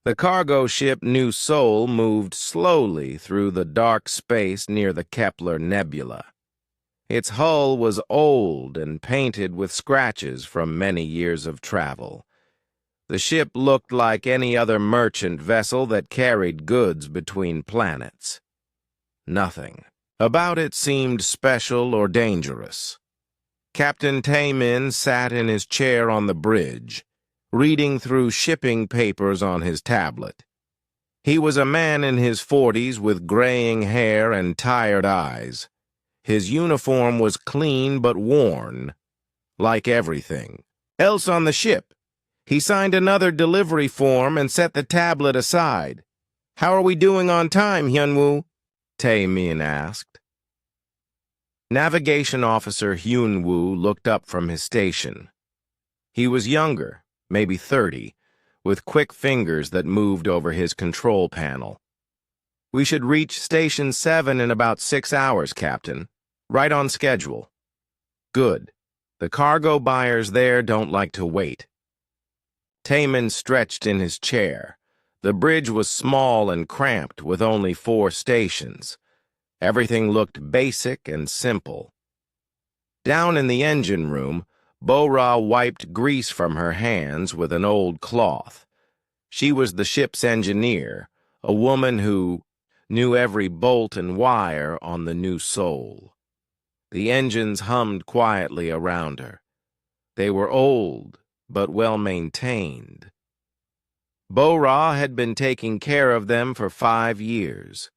The cargo ship New Sol moved slowly through the dark space near the Kepler Nebula. Its hull was old and painted with scratches from many years of travel. The ship looked like any other merchant vessel that carried goods between planets. Nothing about it seemed special or dangerous. Captain Taemin sat in his chair on the bridge, reading through shipping papers on his tablet. He was a man in his 40s with graying hair and tired eyes. His uniform was clean but worn, like everything else on the ship. He signed another delivery form and set the tablet aside. "How are we doing on time, Hyunwoo?" Taemin asked. Navigation Officer Hyunwoo looked up from his station. He was younger, maybe 30, with quick fingers that moved over his control panel. "We should reach Station 7 in about 6 hours, Captain. Right on schedule." "Good. The cargo buyers there don't like to wait." Taemin stretched in his chair. The bridge was small and cramped with only 4 stations. Everything looked basic and simple. Down in the engine room, Bo-Ra wiped grease from her hands with an old cloth. She was the ship's engineer, a woman who knew every bolt and wire on the New Sol. The engines hummed quietly around her. They were old, but well-maintained. Bo-Ra had been taking care of them for 5 years.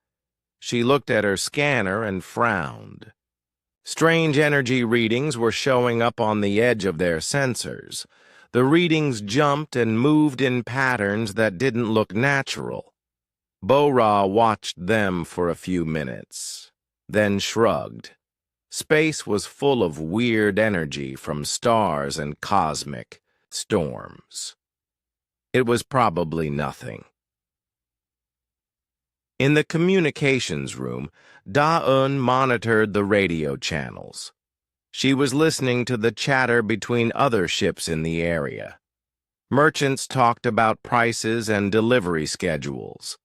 She looked at her scanner and frowned. Strange energy readings were showing up on the edge of their sensors. The readings jumped and moved in patterns that didn't look natural. Bo-Ra watched them for a few minutes, then shrugged. Space was full of weird energy from stars and cosmic storms. It was probably nothing. In the communications room, Da-eun monitored the radio channels. She was listening to the chatter between other ships in the area. Merchants talked about prices and delivery schedules.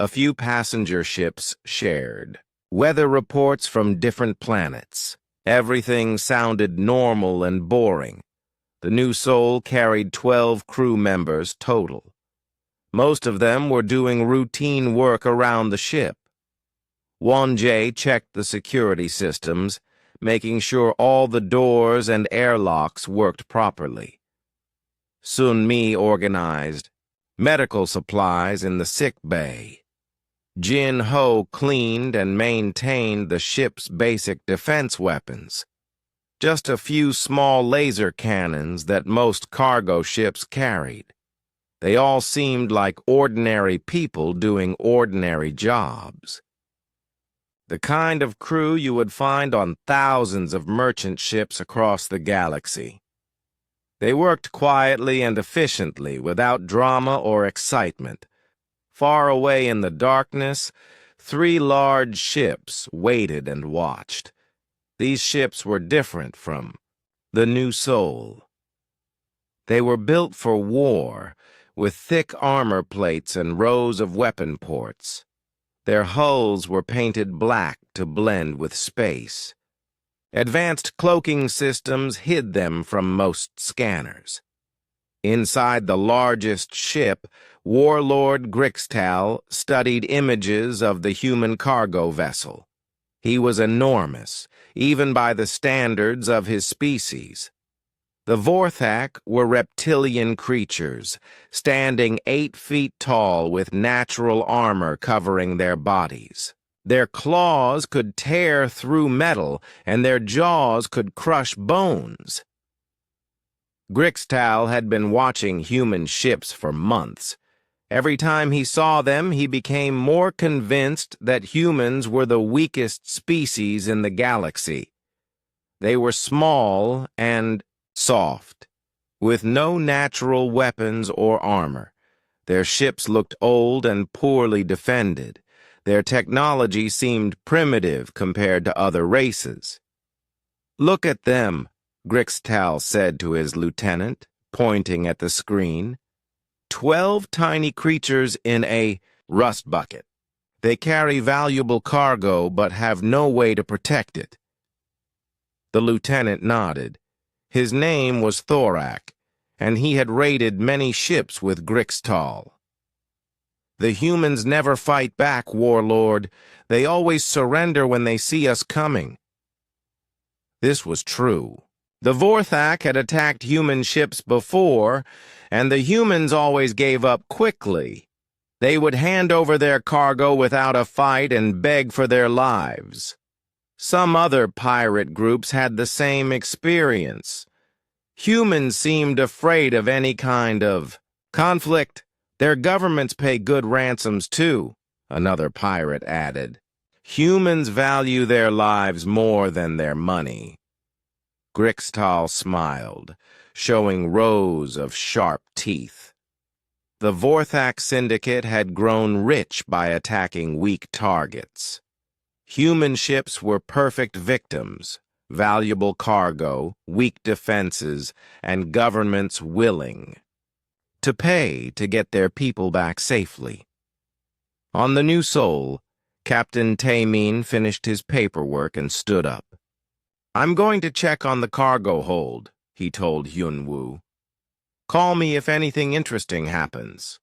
A few passenger ships shared weather reports from different planets. Everything sounded normal and boring. The New Sol carried 12 crew members total. Most of them were doing routine work around the ship. Won-jae checked the security systems, making sure all the doors and airlocks worked properly. Sun-mi organized medical supplies in the sick bay. Jin-ho cleaned and maintained the ship's basic defense weapons. Just a few small laser cannons that most cargo ships carried. They all seemed like ordinary people doing ordinary jobs. The kind of crew you would find on thousands of merchant ships across the galaxy. They worked quietly and efficiently without drama or excitement. Far away in the darkness, 3 large ships waited and watched. These ships were different from the New Sol. They were built for war, with thick armor plates and rows of weapon ports. Their hulls were painted black to blend with space. Advanced cloaking systems hid them from most scanners. Inside the largest ship, Warlord Grixtal studied images of the human cargo vessel. He was enormous, even by the standards of his species. The Vorthak were reptilian creatures, standing 8 feet tall with natural armor covering their bodies. Their claws could tear through metal, and their jaws could crush bones. Grixtal had been watching human ships for months. Every time he saw them, he became more convinced that humans were the weakest species in the galaxy. They were small and soft, with no natural weapons or armor. Their ships looked old and poorly defended. Their technology seemed primitive compared to other races. "Look at them," Grixtal said to his lieutenant, pointing at the screen. 12 tiny creatures in a rust bucket. They carry valuable cargo but have no way to protect it. The lieutenant nodded. His name was Thorak, and he had raided many ships with Grixtal. The humans never fight back, warlord. They always surrender when they see us coming. This was true. The Vorthak had attacked human ships before, and the humans always gave up quickly. They would hand over their cargo without a fight and beg for their lives. Some other pirate groups had the same experience. Humans seemed afraid of any kind of conflict. Their governments pay good ransoms too, another pirate added. Humans value their lives more than their money. Grixtal smiled, showing rows of sharp teeth. The Vorthak Syndicate had grown rich by attacking weak targets. Human ships were perfect victims, valuable cargo, weak defenses, and governments willing to pay to get their people back safely. On the New Sol, Captain Taemin finished his paperwork and stood up. "I'm going to check on the cargo hold," he told Hyun-woo. "Call me if anything interesting happens."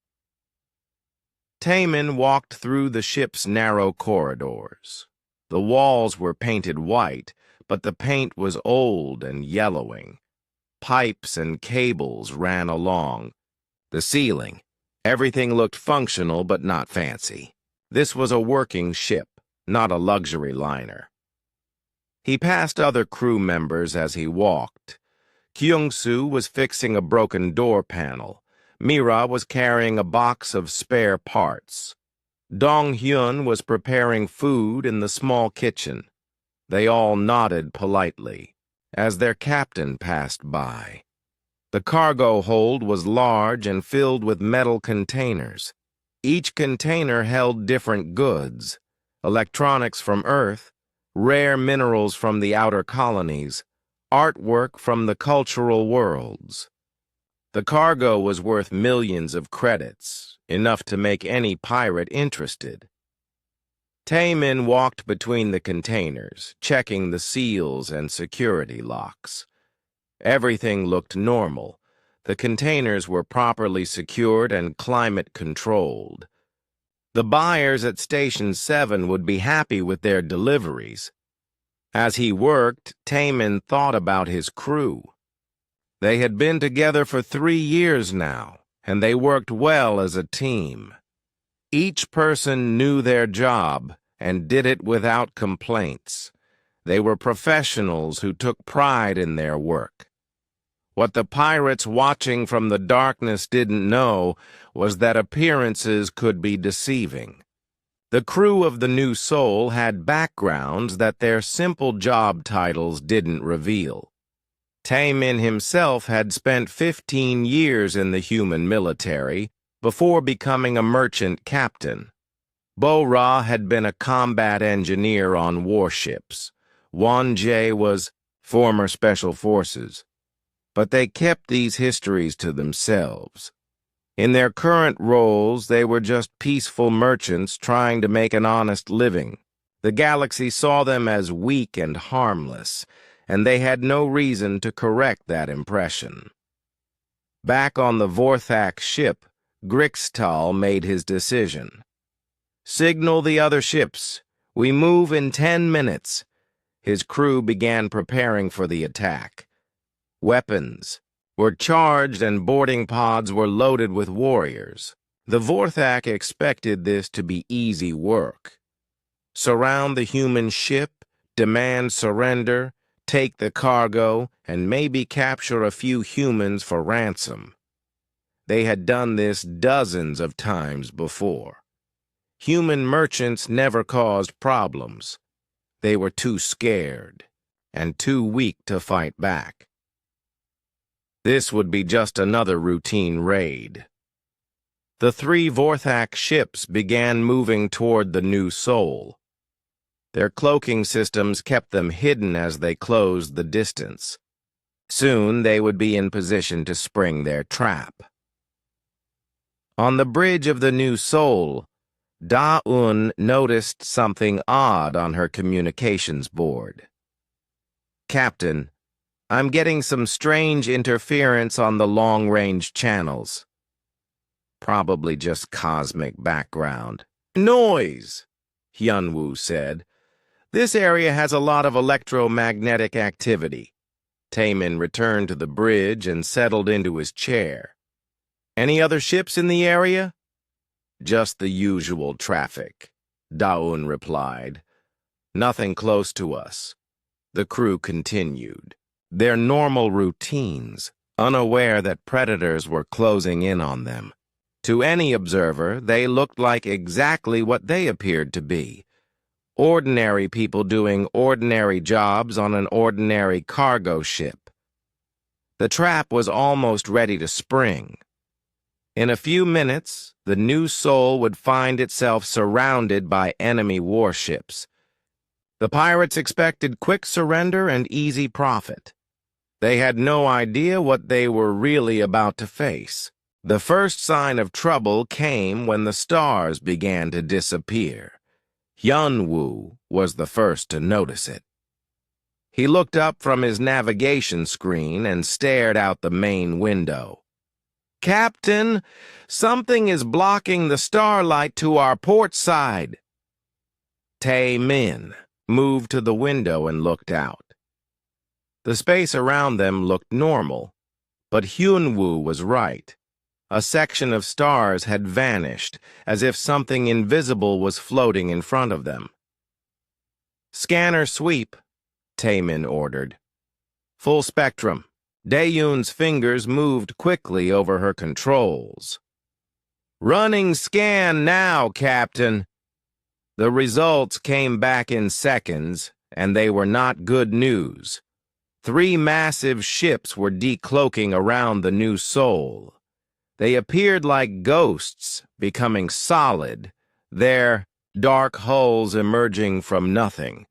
Taemin walked through the ship's narrow corridors. The walls were painted white, but the paint was old and yellowing. Pipes and cables ran along the ceiling. Everything looked functional but not fancy. This was a working ship, not a luxury liner. He passed other crew members as he walked. Kyung-soo was fixing a broken door panel. Mira was carrying a box of spare parts. Dong-hyun was preparing food in the small kitchen. They all nodded politely as their captain passed by. The cargo hold was large and filled with metal containers. Each container held different goods: electronics from Earth, rare minerals from the outer colonies, artwork from the cultural worlds. The cargo was worth millions of credits, enough to make any pirate interested. Taemin walked between the containers, checking the seals and security locks. Everything looked normal. The containers were properly secured and climate-controlled. The buyers at Station 7 would be happy with their deliveries. As he worked, Taemin thought about his crew. They had been together for 3 years now, and they worked well as a team. Each person knew their job and did it without complaints. They were professionals who took pride in their work. What the pirates watching from the darkness didn't know was that appearances could be deceiving. The crew of the New Sol had backgrounds that their simple job titles didn't reveal. Taemin himself had spent 15 years in the human military before becoming a merchant captain. Bo-Ra had been a combat engineer on warships. Won-jae was former Special Forces. But they kept these histories to themselves. In their current roles, they were just peaceful merchants trying to make an honest living. The galaxy saw them as weak and harmless, and they had no reason to correct that impression. Back on the Vorthak ship, Grixtal made his decision. "Signal the other ships. We move in 10 minutes. His crew began preparing for the attack. Weapons were charged and boarding pods were loaded with warriors. The Vorthak expected this to be easy work. Surround the human ship, demand surrender, take the cargo, and maybe capture a few humans for ransom. They had done this dozens of times before. Human merchants never caused problems. They were too scared and too weak to fight back. This would be just another routine raid. The 3 Vorthak ships began moving toward the New Sol. Their cloaking systems kept them hidden as they closed the distance. Soon they would be in position to spring their trap. On the bridge of the New Soul, Da-un noticed something odd on her communications board. "Captain, I'm getting some strange interference on the long-range channels. Probably just cosmic background noise," Hyunwoo said. "This area has a lot of electromagnetic activity." Taemin returned to the bridge and settled into his chair. "Any other ships in the area?" "Just the usual traffic," Da-un replied. "Nothing close to us." The crew continued their normal routines, unaware that predators were closing in on them. To any observer, they looked like exactly what they appeared to be: ordinary people doing ordinary jobs on an ordinary cargo ship. The trap was almost ready to spring. In a few minutes, the New Soul would find itself surrounded by enemy warships. The pirates expected quick surrender and easy profit. They had no idea what they were really about to face. The first sign of trouble came when the stars began to disappear. Hyunwoo was the first to notice it. He looked up from his navigation screen and stared out the main window. "Captain, something is blocking the starlight to our port side." Tae-min moved to the window and looked out. The space around them looked normal, but Hyunwoo was right. A section of stars had vanished, as if something invisible was floating in front of them. "Scanner sweep," Taemin ordered. "Full spectrum." Daeyoon's fingers moved quickly over her controls. "Running scan now, Captain." The results came back in seconds, and they were not good news. 3 massive ships were decloaking around the New Soul. They appeared like ghosts, becoming solid, their dark hulls emerging from nothing.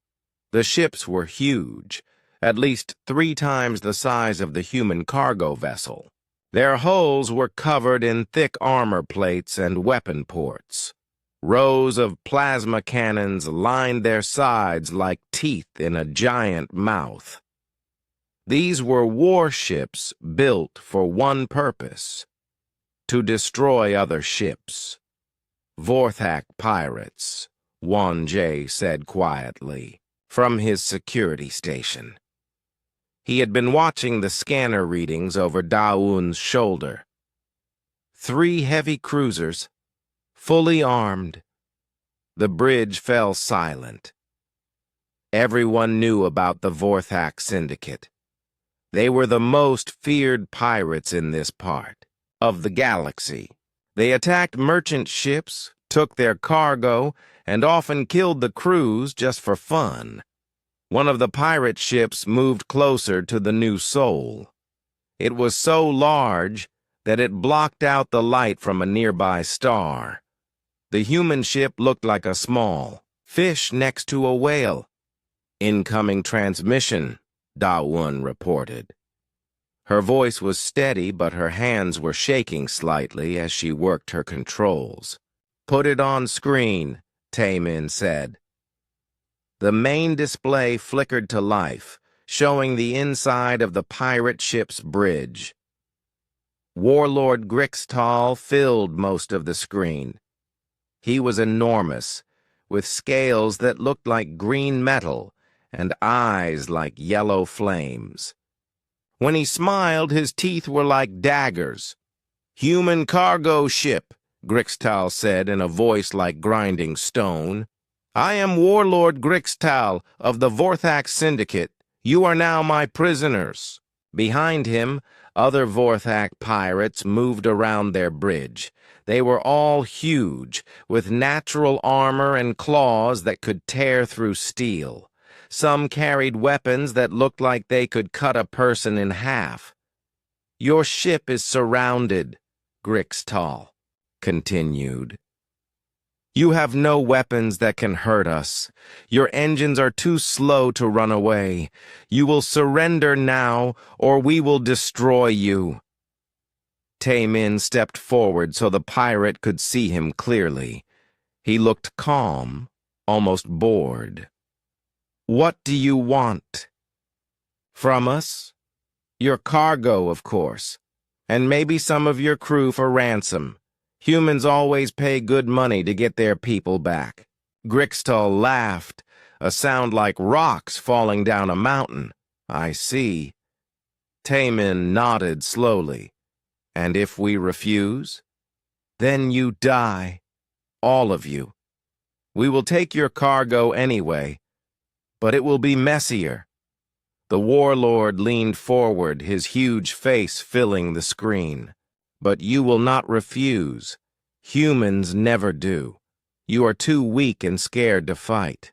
The ships were huge, at least 3 times the size of the human cargo vessel. Their hulls were covered in thick armor plates and weapon ports. Rows of plasma cannons lined their sides like teeth in a giant mouth. These were warships built for one purpose: to destroy other ships. "Vorthak pirates," Won-jae said quietly, from his security station. He had been watching the scanner readings over Da-un's shoulder. 3 heavy cruisers, fully armed. The bridge fell silent. Everyone knew about the Vorthak Syndicate. They were the most feared pirates in this part of the galaxy. They attacked merchant ships, took their cargo, and often killed the crews just for fun. One of the pirate ships moved closer to the New Soul. It was so large that it blocked out the light from a nearby star. The human ship looked like a small fish next to a whale. "Incoming transmission," Da-un reported. Her voice was steady, but her hands were shaking slightly as she worked her controls. "Put it on screen," Taemin said. The main display flickered to life, showing the inside of the pirate ship's bridge. Warlord Grixtal filled most of the screen. He was enormous, with scales that looked like green metal and eyes like yellow flames. When he smiled, his teeth were like daggers. "Human cargo ship," Grixtal said in a voice like grinding stone. "I am Warlord Grixtal of the Vorthak Syndicate. You are now my prisoners." Behind him, other Vorthak pirates moved around their bridge. They were all huge, with natural armor and claws that could tear through steel. Some carried weapons that looked like they could cut a person in half. "Your ship is surrounded," Grixtal continued. "You have no weapons that can hurt us. Your engines are too slow to run away. You will surrender now, or we will destroy you." Tae-min stepped forward so the pirate could see him clearly. He looked calm, almost bored. "What do you want?" "From us? Your cargo, of course. And maybe some of your crew for ransom. Humans always pay good money to get their people back." Grixtal laughed, a sound like rocks falling down a mountain. "I see." Tae-min nodded slowly. "And if we refuse? Then you die. All of you. We will take your cargo anyway, but it will be messier." The warlord leaned forward, his huge face filling the screen. "But you will not refuse. Humans never do. You are too weak and scared to fight."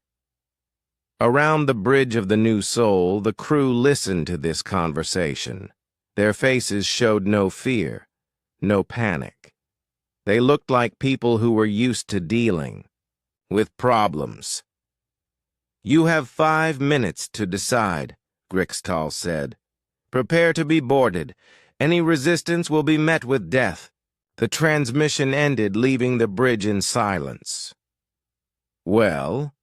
Around the bridge of the New Soul, the crew listened to this conversation. Their faces showed no fear, no panic. They looked like people who were used to dealing with problems. "You have 5 minutes to decide," Grixtal said. "Prepare to be boarded. Any resistance will be met with death." The transmission ended, leaving the bridge in silence. "Well,"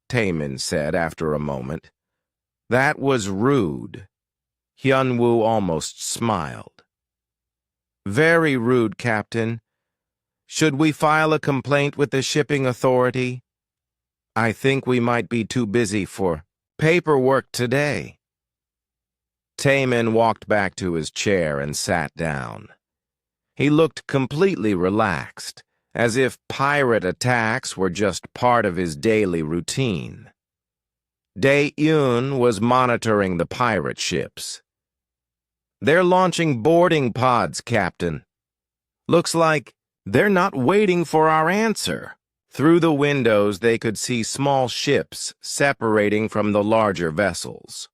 Tae-min said after a moment, "that was rude." Hyun-woo almost smiled. "Very rude, Captain. Should we file a complaint with the shipping authority?" "I think we might be too busy for paperwork today." Tae-min walked back to his chair and sat down. He looked completely relaxed, as if pirate attacks were just part of his daily routine. Dae-eun was monitoring the pirate ships. "They're launching boarding pods, Captain. Looks like they're not waiting for our answer." Through the windows, they could see small ships separating from the larger vessels.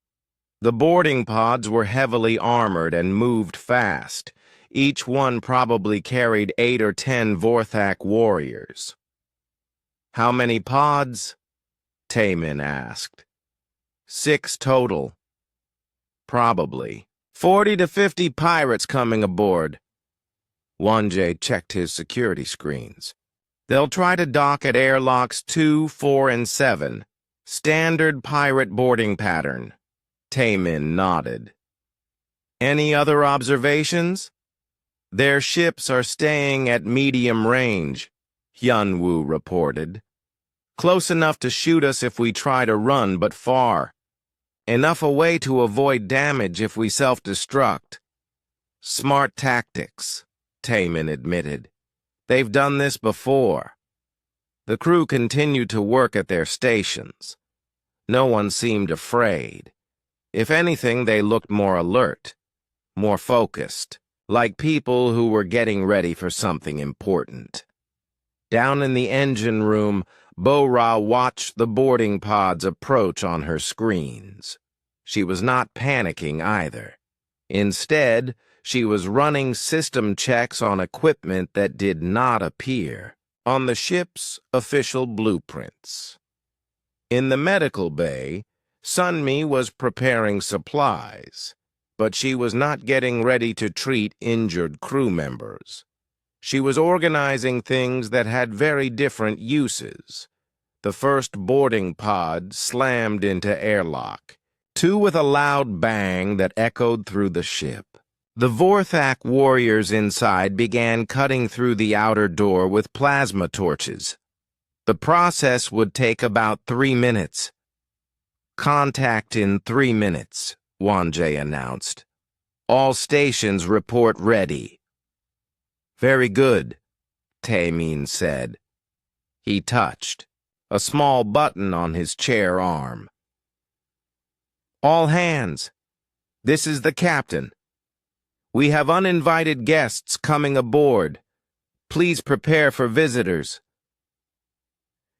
The boarding pods were heavily armored and moved fast. Each one probably carried 8 or 10 Vorthak warriors. "How many pods?" Tae-min asked. 6 total. "Probably. 40 to 50 pirates coming aboard." Wonjae checked his security screens. "They'll try to dock at airlocks 2, 4, and 7. Standard pirate boarding pattern." Tae-min nodded. "Any other observations?" "Their ships are staying at medium range," Hyun-woo reported. "Close enough to shoot us if we try to run, but far. Enough away to avoid damage if we self-destruct." "Smart tactics," Tae-min admitted. "They've done this before." The crew continued to work at their stations. No one seemed afraid. If anything, they looked more alert, more focused, like people who were getting ready for something important. Down in the engine room, Bo-Ra watched the boarding pods approach on her screens. She was not panicking either. Instead, she was running system checks on equipment that did not appear on the ship's official blueprints. In the medical bay, Sunmi was preparing supplies, but she was not getting ready to treat injured crew members. She was organizing things that had very different uses. The first boarding pod slammed into airlock, 2 with a loud bang that echoed through the ship. The Vorthak warriors inside began cutting through the outer door with plasma torches. The process would take about 3 minutes. "Contact in 3 minutes," Wonjae announced. "All stations report ready." "Very good," Tae-min said. He touched a small button on his chair arm. "All hands. This is the captain. We have uninvited guests coming aboard. Please prepare for visitors."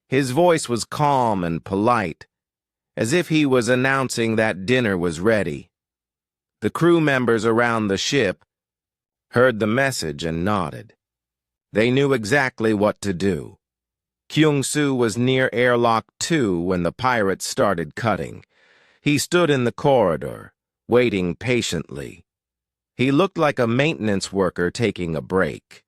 His voice was calm and polite, as if he was announcing that dinner was ready. The crew members around the ship heard the message and nodded. They knew exactly what to do. Kyung-soo was near airlock 2 when the pirates started cutting. He stood in the corridor, waiting patiently. He looked like a maintenance worker taking a break.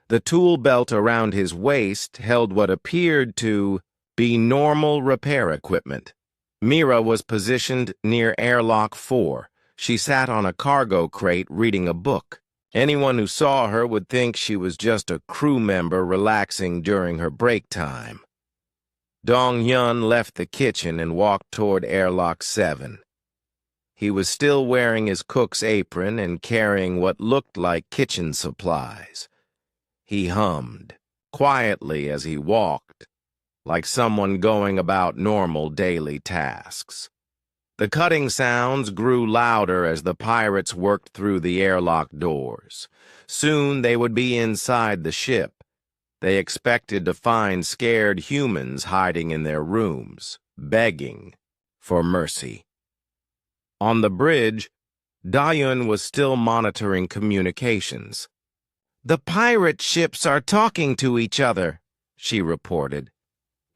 The tool belt around his waist held what appeared to be normal repair equipment. Mira was positioned near airlock 4. She sat on a cargo crate reading a book. Anyone who saw her would think she was just a crew member relaxing during her break time. Dong-hyun left the kitchen and walked toward airlock 7. He was still wearing his cook's apron and carrying what looked like kitchen supplies. He hummed quietly as he walked, like someone going about normal daily tasks. The cutting sounds grew louder as the pirates worked through the airlock doors. Soon they would be inside the ship. They expected to find scared humans hiding in their rooms, begging for mercy. On the bridge, Dayun was still monitoring communications. "The pirate ships are talking to each other," she reported.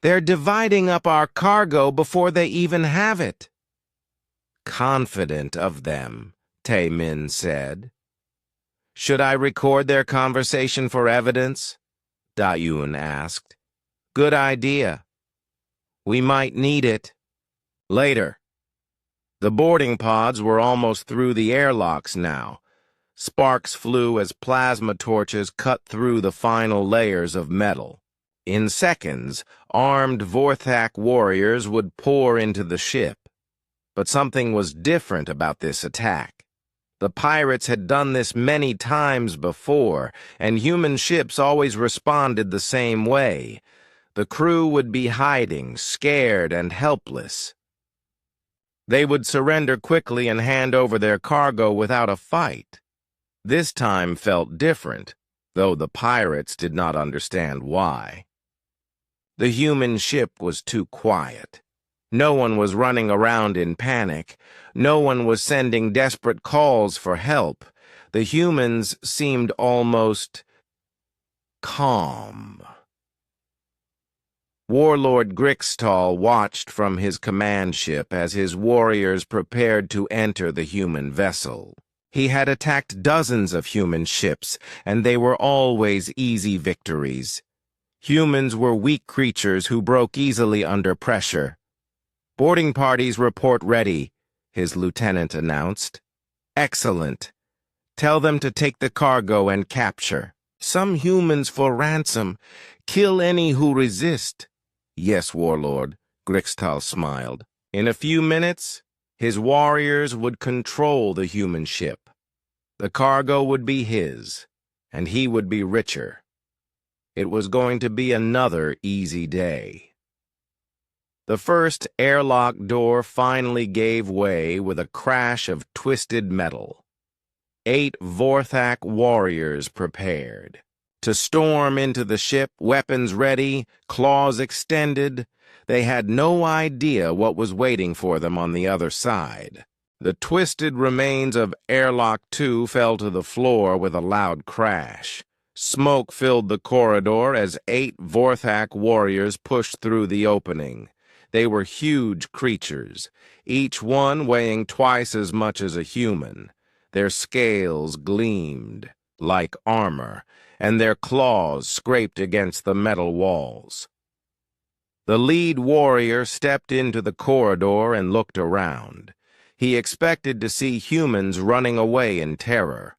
"They're dividing up our cargo before they even have it." "Confident of them," Tae-min said. "Should I record their conversation for evidence?" Dayun asked. "Good idea. We might need it." Later. The boarding pods were almost through the airlocks now. Sparks flew as plasma torches cut through the final layers of metal. In seconds, armed Vorthak warriors would pour into the ship. But something was different about this attack. The pirates had done this many times before, and human ships always responded the same way. The crew would be hiding, scared and helpless. They would surrender quickly and hand over their cargo without a fight. This time felt different, though the pirates did not understand why. The human ship was too quiet. No one was running around in panic. No one was sending desperate calls for help. The humans seemed almost calm. Warlord Grixtal watched from his command ship as his warriors prepared to enter the human vessel. He had attacked dozens of human ships, and they were always easy victories. Humans were weak creatures who broke easily under pressure. "Boarding parties report ready," his lieutenant announced. "Excellent. Tell them to take the cargo and capture. Some humans for ransom. Kill any who resist." "Yes, Warlord," Grixtal smiled. In a few minutes, his warriors would control the human ship. The cargo would be his, and he would be richer. It was going to be another easy day. The first airlock door finally gave way with a crash of twisted metal. 8 Vorthak warriors prepared to storm into the ship, weapons ready, claws extended. They had no idea what was waiting for them on the other side. The twisted remains of airlock 2 fell to the floor with a loud crash. Smoke filled the corridor as 8 Vorthak warriors pushed through the opening. They were huge creatures, each one weighing twice as much as a human. Their scales gleamed like armor, and their claws scraped against the metal walls. The lead warrior stepped into the corridor and looked around. He expected to see humans running away in terror.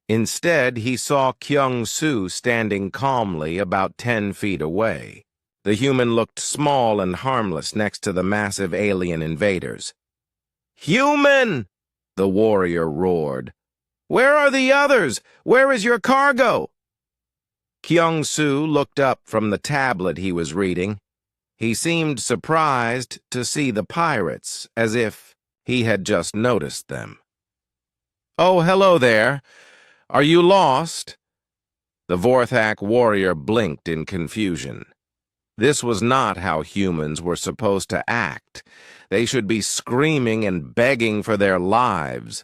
Instead, he saw Kyung-soo standing calmly about 10 feet away. The human looked small and harmless next to the massive alien invaders. "Human!" the warrior roared. "Where are the others? Where is your cargo?" Kyung-soo looked up from the tablet he was reading. He seemed surprised to see the pirates, as if he had just noticed them. "Oh, hello there. Are you lost?" The Vorthak warrior blinked in confusion. This was not how humans were supposed to act. They should be screaming and begging for their lives.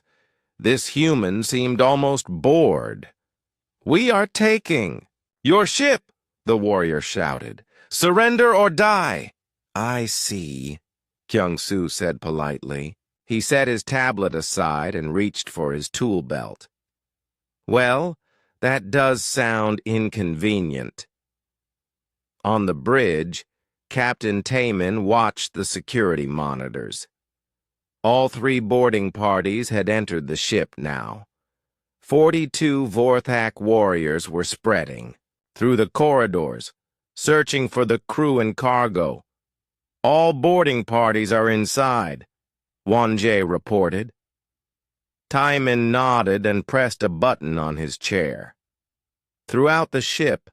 This human seemed almost bored. "We are taking your ship," the warrior shouted. "Surrender or die." "I see," Kyung-soo said politely. He set his tablet aside and reached for his tool belt. Well, that does sound inconvenient. On the bridge, Captain Taman watched the security monitors. All 3 boarding parties had entered the ship now. 42 Vorthak warriors were spreading through the corridors, searching for the crew and cargo. All boarding parties are inside, Wanjay reported. Timon nodded and pressed a button on his chair. Throughout the ship,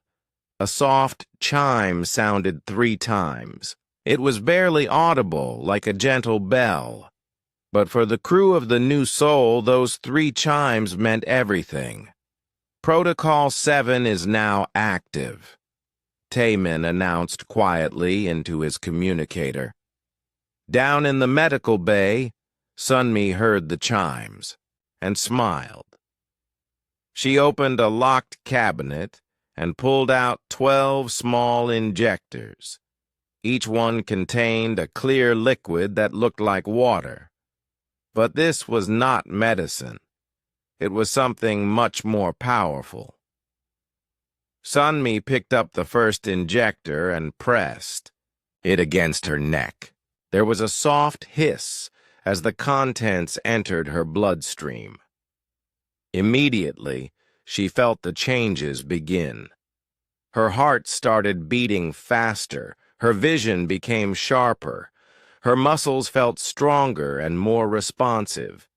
a soft chime sounded 3 times. It was barely audible, like a gentle bell. But for the crew of the New Soul, those 3 chimes meant everything. Protocol 7 is now active, Taman announced quietly into his communicator. Down in the medical bay, Sunmi heard the chimes and smiled. She opened a locked cabinet and pulled out 12 small injectors. Each one contained a clear liquid that looked like water. But this was not medicine. It was something much more powerful. Sunmi picked up the first injector and pressed it against her neck. There was a soft hiss as the contents entered her bloodstream. Immediately, she felt the changes begin. Her heart started beating faster, her vision became sharper, her muscles felt stronger and more responsive.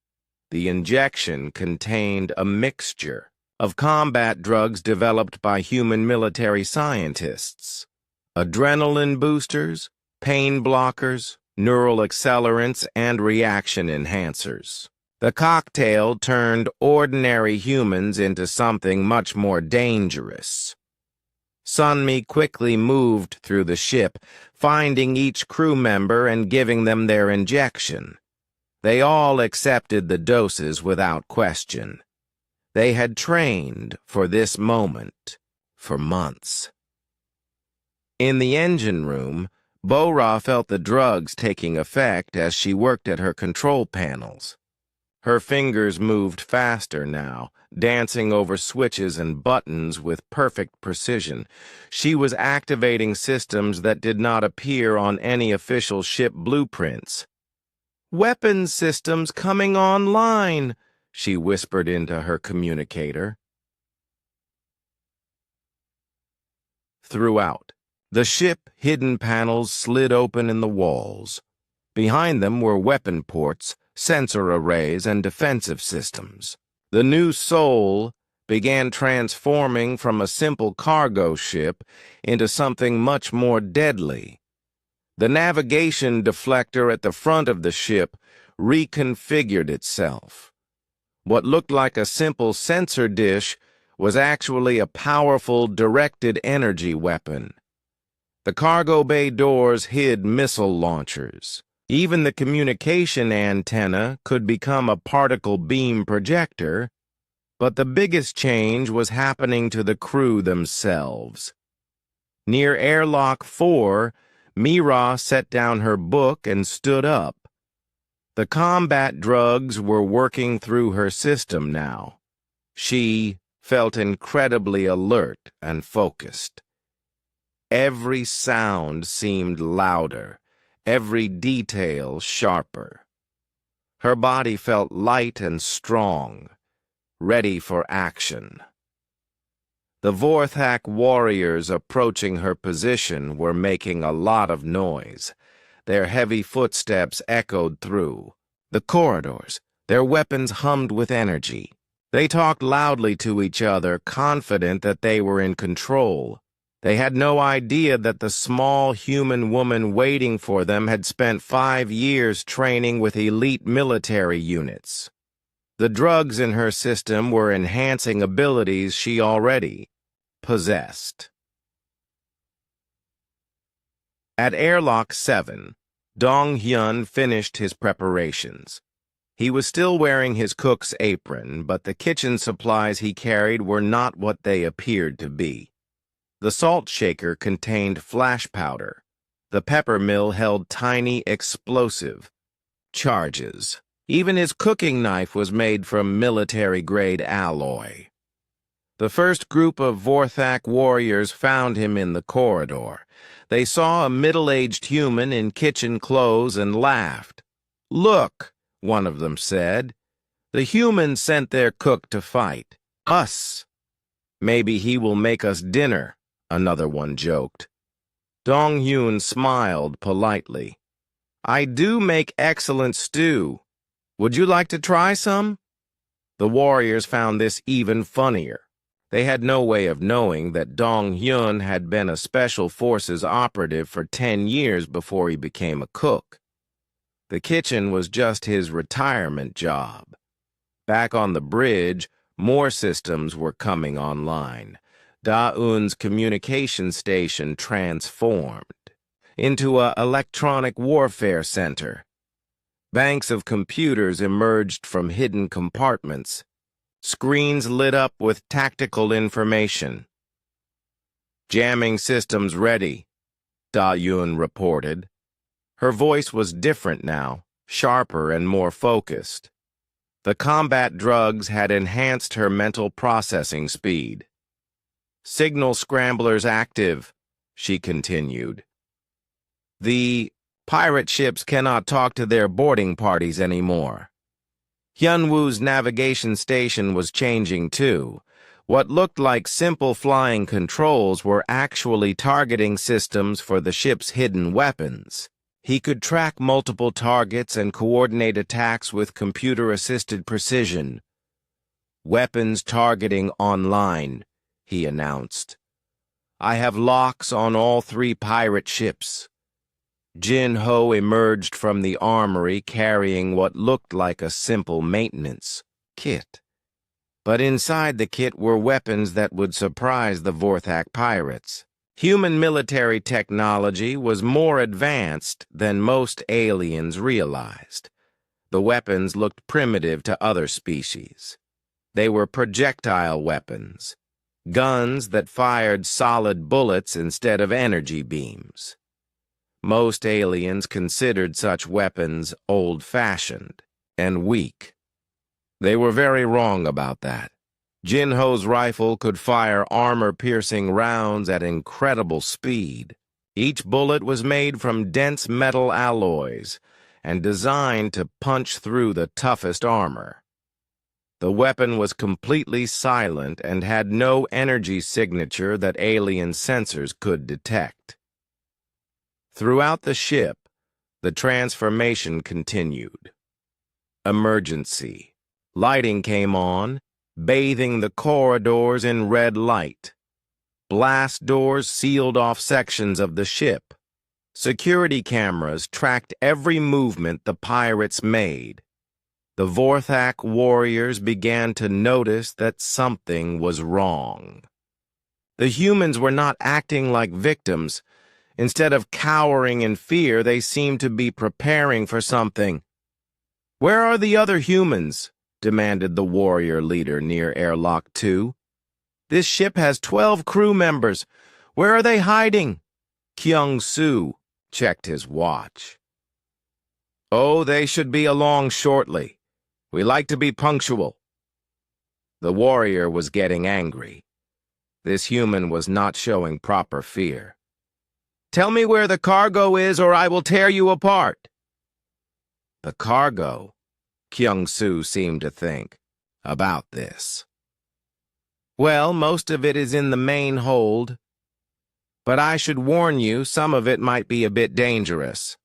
The injection contained a mixture of combat drugs developed by human military scientists. Adrenaline boosters, pain blockers, neural accelerants, and reaction enhancers. The cocktail turned ordinary humans into something much more dangerous. Sunmi quickly moved through the ship, finding each crew member and giving them their injection. They all accepted the doses without question. They had trained for this moment for months. In the engine room, Bora felt the drugs taking effect as she worked at her control panels. Her fingers moved faster now, dancing over switches and buttons with perfect precision. She was activating systems that did not appear on any official ship blueprints. "Weapons systems coming online," she whispered into her communicator. Throughout the ship, hidden panels slid open in the walls. Behind them were weapon ports, sensor arrays, and defensive systems. The New Soul began transforming from a simple cargo ship into something much more deadly. The navigation deflector at the front of the ship reconfigured itself. What looked like a simple sensor dish was actually a powerful directed energy weapon. The cargo bay doors hid missile launchers. Even the communication antenna could become a particle beam projector, but the biggest change was happening to the crew themselves. Near Airlock 4, Mira set down her book and stood up. The combat drugs were working through her system now. She felt incredibly alert and focused. Every sound seemed louder, every detail sharper. Her body felt light and strong, ready for action. The Vorthak warriors approaching her position were making a lot of noise. Their heavy footsteps echoed through the corridors. Their weapons hummed with energy. They talked loudly to each other, confident that they were in control. They had no idea that the small human woman waiting for them had spent 5 years training with elite military units. The drugs in her system were enhancing abilities she already possessed. At Airlock 7, Dong Hyun finished his preparations. He was still wearing his cook's apron, but the kitchen supplies he carried were not what they appeared to be. The salt shaker contained flash powder. The pepper mill held tiny explosive charges. Even his cooking knife was made from military-grade alloy. The first group of Vorthak warriors found him in the corridor. They saw a middle-aged human in kitchen clothes and laughed. "Look," one of them said. "The humans sent their cook to fight. Us. Maybe he will make us dinner," another one joked. Dong-Hyun smiled politely. "I do make excellent stew. Would you like to try some?" The warriors found this even funnier. They had no way of knowing that Dong-Hyun had been a Special Forces operative for 10 years before he became a cook. The kitchen was just his retirement job. Back on the bridge, more systems were coming online. Da-Eun's communication station transformed into an electronic warfare center. Banks of computers emerged from hidden compartments. Screens lit up with tactical information. "Jamming systems ready," Da-Eun reported. Her voice was different now, sharper and more focused. The combat drugs had enhanced her mental processing speed. "Signal scramblers active," she continued. "The pirate ships cannot talk to their boarding parties anymore." Hyunwoo's navigation station was changing too. What looked like simple flying controls were actually targeting systems for the ship's hidden weapons. He could track multiple targets and coordinate attacks with computer-assisted precision. "Weapons targeting online," he announced. "I have locks on all 3 pirate ships." Jin Ho emerged from the armory carrying what looked like a simple maintenance kit. But inside the kit were weapons that would surprise the Vorthak pirates. Human military technology was more advanced than most aliens realized. The weapons looked primitive to other species. They were projectile weapons, guns that fired solid bullets instead of energy beams. Most aliens considered such weapons old-fashioned and weak. They were very wrong about that. Jin Ho's rifle could fire armor-piercing rounds at incredible speed. Each bullet was made from dense metal alloys and designed to punch through the toughest armor. The weapon was completely silent and had no energy signature that alien sensors could detect. Throughout the ship, the transformation continued. Emergency. Lighting came on, bathing the corridors in red light. Blast doors sealed off sections of the ship. Security cameras tracked every movement the pirates made. The Vorthak warriors began to notice that something was wrong. The humans were not acting like victims. Instead of cowering in fear, they seemed to be preparing for something. "Where are the other humans?" demanded the warrior leader near Airlock 2. "This ship has 12 crew members. Where are they hiding?" Kyung-soo checked his watch. "Oh, they should be along shortly. We like to be punctual." The warrior was getting angry. This human was not showing proper fear. "Tell me where the cargo is or I will tear you apart." The cargo? Kyung-soo seemed to think about this. "Well, most of it is in the main hold. But I should warn you, some of it might be a bit dangerous."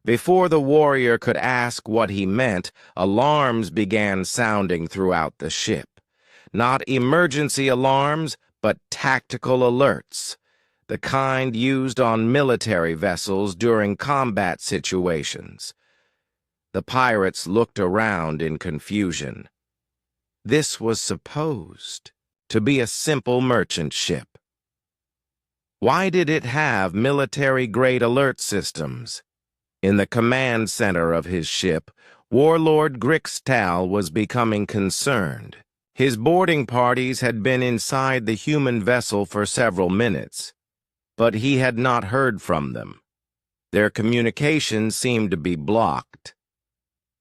Before the warrior could ask what he meant, alarms began sounding throughout the ship. Not emergency alarms, but tactical alerts. The kind used on military vessels during combat situations. The pirates looked around in confusion. This was supposed to be a simple merchant ship. Why did it have military-grade alert systems? In the command center of his ship, Warlord Grixtal was becoming concerned. His boarding parties had been inside the human vessel for several minutes, but he had not heard from them. Their communications seemed to be blocked.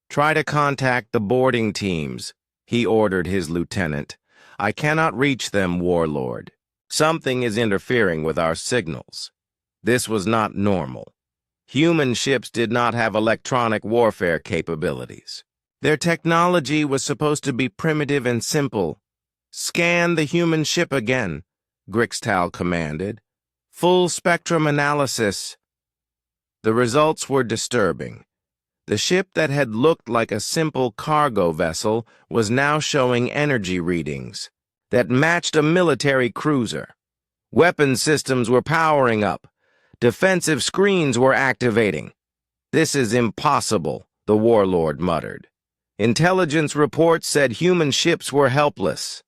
"Try to contact the boarding teams," he ordered his lieutenant. I cannot reach them, Warlord. Something is interfering with our signals. This was not normal. Human ships did not have electronic warfare capabilities. Their technology was supposed to be primitive and simple. Scan the human ship again, Grixtal commanded. Full spectrum analysis. The results were disturbing. The ship that had looked like a simple cargo vessel was now showing energy readings that matched a military cruiser. Weapon systems were powering up. Defensive screens were activating. This is impossible, the warlord muttered. Intelligence reports said human ships were helpless.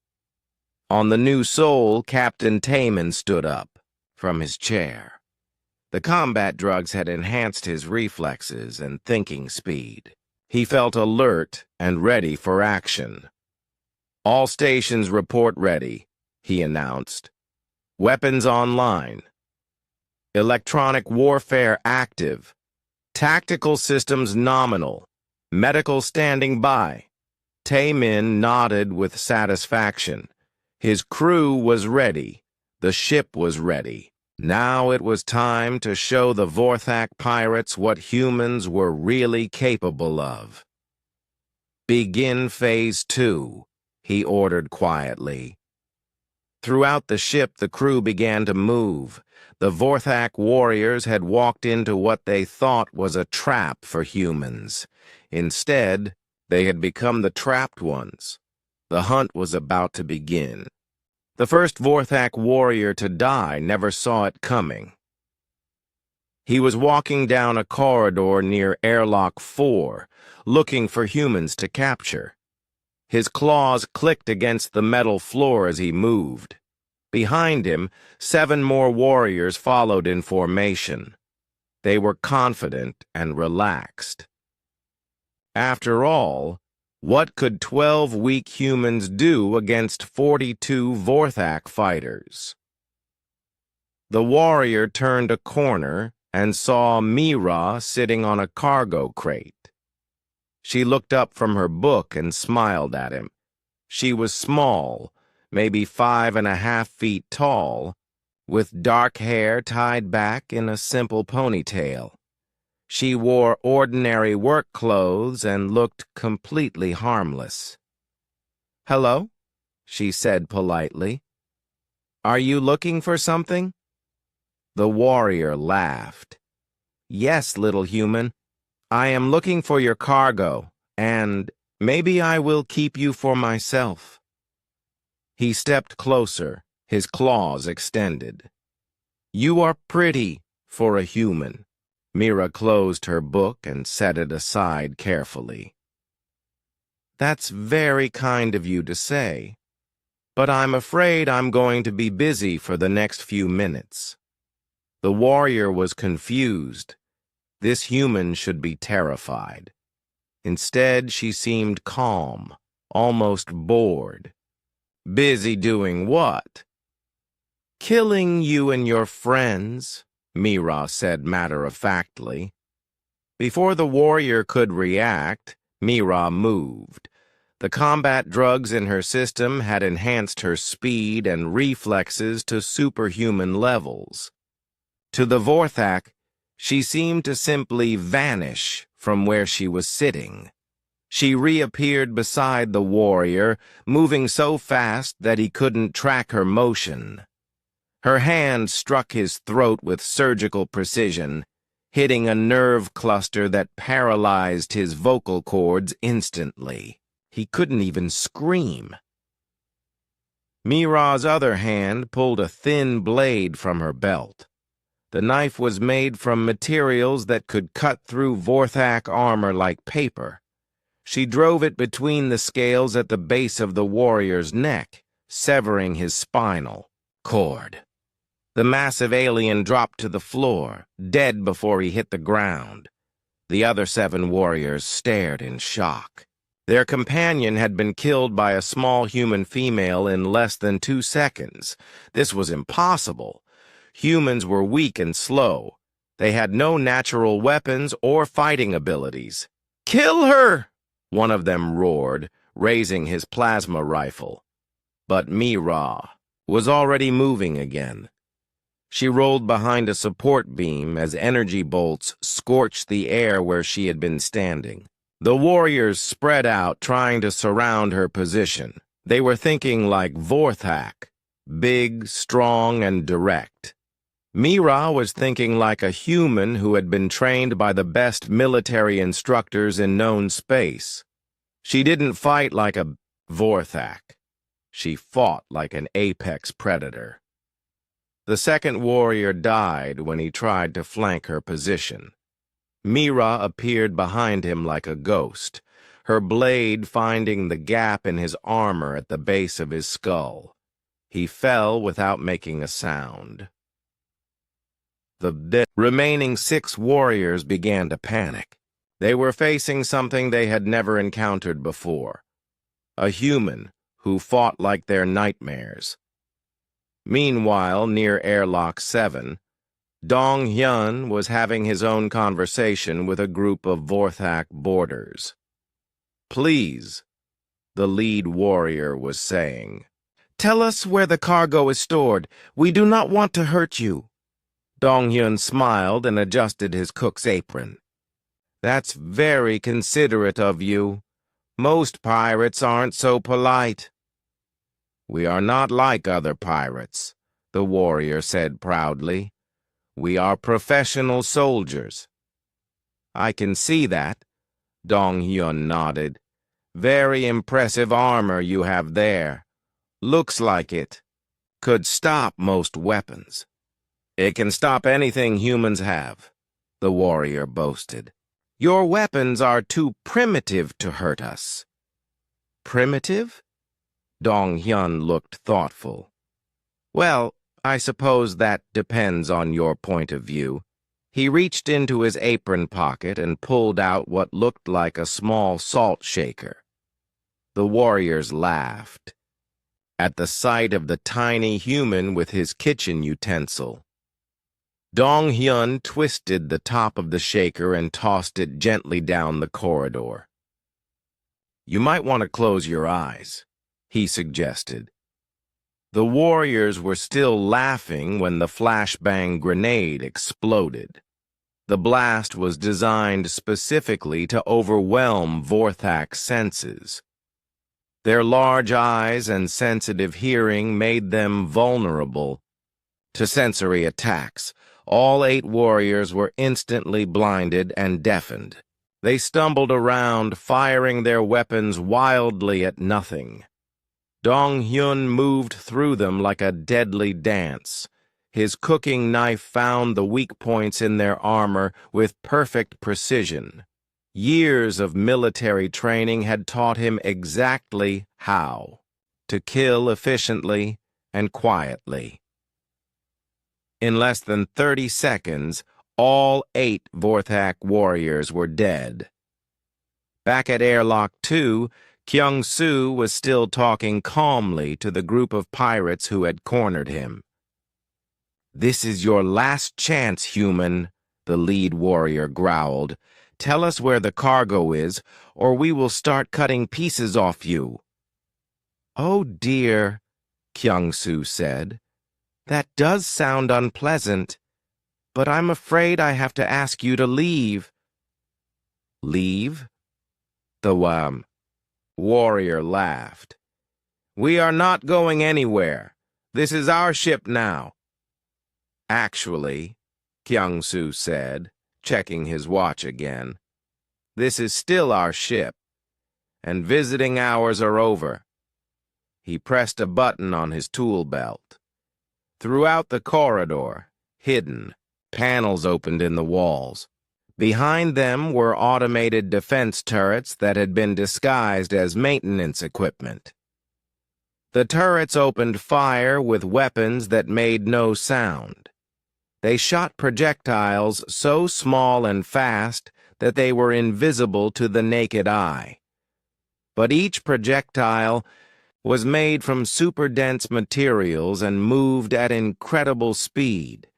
On the new Sol, Captain Taman stood up from his chair. The combat drugs had enhanced his reflexes and thinking speed. He felt alert and ready for action. All stations report ready, he announced. Weapons online. Electronic warfare active. Tactical systems nominal. Medical standing by. Taemin nodded with satisfaction. His crew was ready. The ship was ready. Now it was time to show the Vorthak pirates what humans were really capable of. Begin Phase 2, he ordered quietly. Throughout the ship, the crew began to move. The Vorthak warriors had walked into what they thought was a trap for humans. Instead, they had become the trapped ones. The hunt was about to begin. The first Vorthak warrior to die never saw it coming. He was walking down a corridor near Airlock 4, looking for humans to capture. His claws clicked against the metal floor as he moved. Behind him, 7 more warriors followed in formation. They were confident and relaxed. After all, what could 12 weak humans do against 42 Vorthak fighters? The warrior turned a corner and saw Mira sitting on a cargo crate. She looked up from her book and smiled at him. She was small, maybe 5.5 feet tall, with dark hair tied back in a simple ponytail. She wore ordinary work clothes and looked completely harmless. "Hello?" she said politely. "Are you looking for something?" The warrior laughed. "Yes, little human. I am looking for your cargo, and maybe I will keep you for myself." He stepped closer, his claws extended. "You are pretty for a human." Mira closed her book and set it aside carefully. "That's very kind of you to say, but I'm afraid I'm going to be busy for the next few minutes." The warrior was confused. This human should be terrified. Instead, she seemed calm, almost bored. "Busy doing what?" "Killing you and your friends," Mira said matter-of-factly. Before the warrior could react, Mira moved. The combat drugs in her system had enhanced her speed and reflexes to superhuman levels. To the Vorthak, she seemed to simply vanish from where she was sitting. She reappeared beside the warrior, moving so fast that he couldn't track her motion. Her hand struck his throat with surgical precision, hitting a nerve cluster that paralyzed his vocal cords instantly. He couldn't even scream. Mira's other hand pulled a thin blade from her belt. The knife was made from materials that could cut through Vorthak armor like paper. She drove it between the scales at the base of the warrior's neck, severing his spinal cord. The massive alien dropped to the floor, dead before he hit the ground. The other 7 warriors stared in shock. Their companion had been killed by a small human female in less than 2 seconds. This was impossible. Humans were weak and slow. They had no natural weapons or fighting abilities. "Kill her!" one of them roared, raising his plasma rifle. But Mira was already moving again. She rolled behind a support beam as energy bolts scorched the air where she had been standing. The warriors spread out, trying to surround her position. They were thinking like Vorthak, big, strong, and direct. Mira was thinking like a human who had been trained by the best military instructors in known space. She didn't fight like a Vorthak. She fought like an apex predator. The second warrior died when he tried to flank her position. Mira appeared behind him like a ghost, her blade finding the gap in his armor at the base of his skull. He fell without making a sound. The remaining 6 warriors began to panic. They were facing something they had never encountered before. A human who fought like their nightmares. Meanwhile, near Airlock 7, Dong Hyun was having his own conversation with a group of Vorthak boarders. "Please," the lead warrior was saying. "Tell us where the cargo is stored. We do not want to hurt you." Dong Hyun smiled and adjusted his cook's apron. "That's very considerate of you. Most pirates aren't so polite." "We are not like other pirates," the warrior said proudly. "We are professional soldiers." "I can see that," Dong Hyun nodded. "Very impressive armor you have there. Looks like it could stop most weapons." "It can stop anything humans have," the warrior boasted. "Your weapons are too primitive to hurt us." "Primitive?" Dong Hyun looked thoughtful. "Well, I suppose that depends on your point of view." He reached into his apron pocket and pulled out what looked like a small salt shaker. The warriors laughed at the sight of the tiny human with his kitchen utensil. Dong Hyun twisted the top of the shaker and tossed it gently down the corridor. "You might want to close your eyes," he suggested. The warriors were still laughing when the flashbang grenade exploded. The blast was designed specifically to overwhelm Vorthak's senses. Their large eyes and sensitive hearing made them vulnerable to sensory attacks. All 8 warriors were instantly blinded and deafened. They stumbled around, firing their weapons wildly at nothing. Dong Hyun moved through them like a deadly dance. His cooking knife found the weak points in their armor with perfect precision. Years of military training had taught him exactly how to kill efficiently and quietly. In less than 30 seconds, all 8 Vorthak warriors were dead. Back at Airlock 2, Kyung-soo was still talking calmly to the group of pirates who had cornered him. "This is your last chance, human," the lead warrior growled. "Tell us where the cargo is, or we will start cutting pieces off you." "Oh dear," Kyung-soo said. "That does sound unpleasant, but I'm afraid I have to ask you to leave." "Leave?" The warrior laughed. "We are not going anywhere. This is our ship now." "Actually," Kyung-soo said, checking his watch again, "this is still our ship, and visiting hours are over." He pressed a button on his tool belt. Throughout the corridor, hidden, panels opened in the walls. Behind them were automated defense turrets that had been disguised as maintenance equipment. The turrets opened fire with weapons that made no sound. They shot projectiles so small and fast that they were invisible to the naked eye. But each projectile was made from super-dense materials and moved at incredible speed.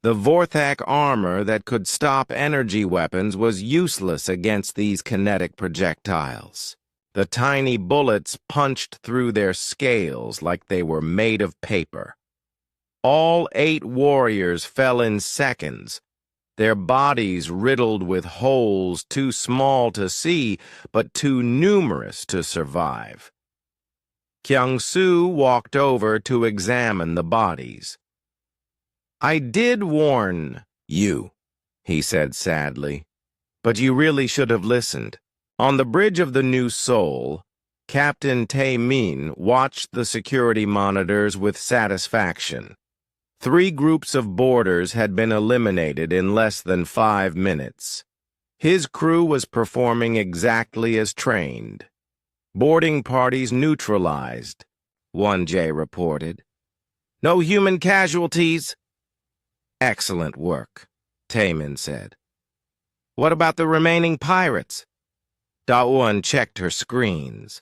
The Vorthak armor that could stop energy weapons was useless against these kinetic projectiles. The tiny bullets punched through their scales like they were made of paper. All 8 warriors fell in seconds, their bodies riddled with holes too small to see, but too numerous to survive. Kyung-soo walked over to examine the bodies. "I did warn you," he said sadly, "but you really should have listened." On the bridge of the New Seoul, Captain Tae-min watched the security monitors with satisfaction. 3 groups of boarders had been eliminated in less than 5 minutes. His crew was performing exactly as trained. "Boarding parties neutralized," 1J reported. "No human casualties." "Excellent work," Taemin said. "What about the remaining pirates?" Da-un checked her screens.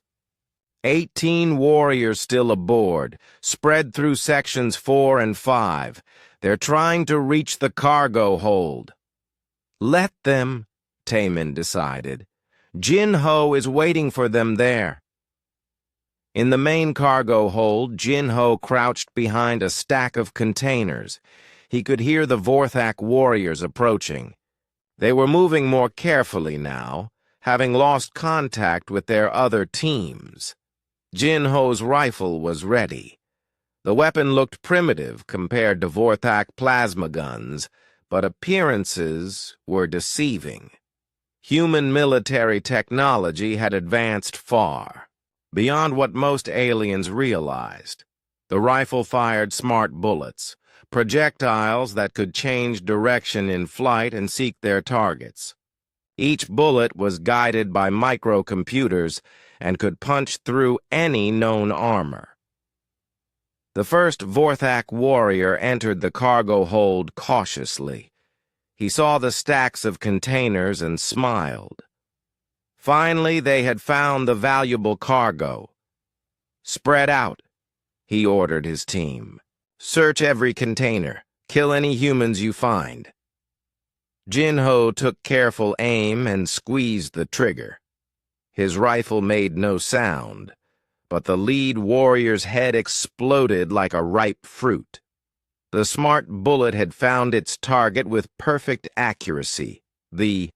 18 warriors still aboard, spread through sections 4 and 5. They're trying to reach the cargo hold. "Let them," Taemin decided. "Jin-ho is waiting for them there." In the main cargo hold, Jin-ho crouched behind a stack of containers. He could hear the Vorthak warriors approaching. They were moving more carefully now, having lost contact with their other teams. Jin-ho's rifle was ready. The weapon looked primitive compared to Vorthak plasma guns, but appearances were deceiving. Human military technology had advanced far, beyond what most aliens realized. The rifle fired smart bullets, projectiles that could change direction in flight and seek their targets. Each bullet was guided by microcomputers and could punch through any known armor. The first Vorthak warrior entered the cargo hold cautiously. He saw the stacks of containers and smiled. Finally, they had found the valuable cargo. "Spread out," he ordered his team. "Search every container. Kill any humans you find." Jin-ho took careful aim and squeezed the trigger. His rifle made no sound, but the lead warrior's head exploded like a ripe fruit. The smart bullet had found its target with perfect accuracy. The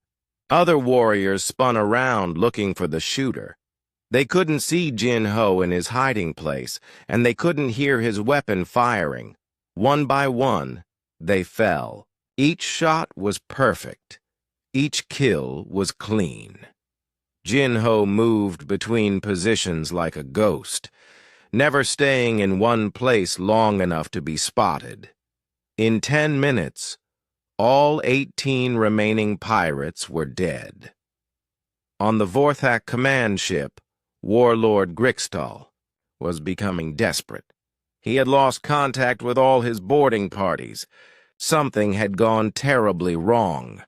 other warriors spun around looking for the shooter. They couldn't see Jin-ho in his hiding place, and they couldn't hear his weapon firing. One by one, they fell. Each shot was perfect. Each kill was clean. Jin-ho moved between positions like a ghost, never staying in one place long enough to be spotted. In 10 minutes, all 18 remaining pirates were dead. On the Vorthak command ship, Warlord Grixtal was becoming desperate. He had lost contact with all his boarding parties. Something had gone terribly wrong.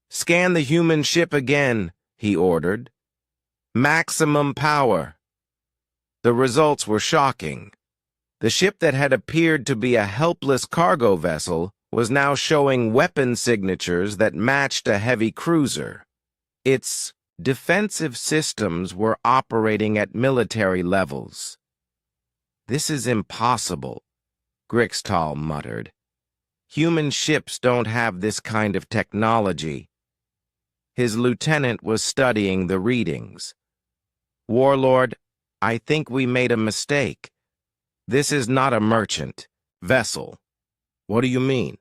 "Scan the human ship again," he ordered. "Maximum power." The results were shocking. The ship that had appeared to be a helpless cargo vessel was now showing weapon signatures that matched a heavy cruiser. Its defensive systems were operating at military levels. "This is impossible," Grixtal muttered. "Human ships don't have this kind of technology." His lieutenant was studying the readings. "Warlord, I think we made a mistake. This is not a merchant vessel." "What do you mean?"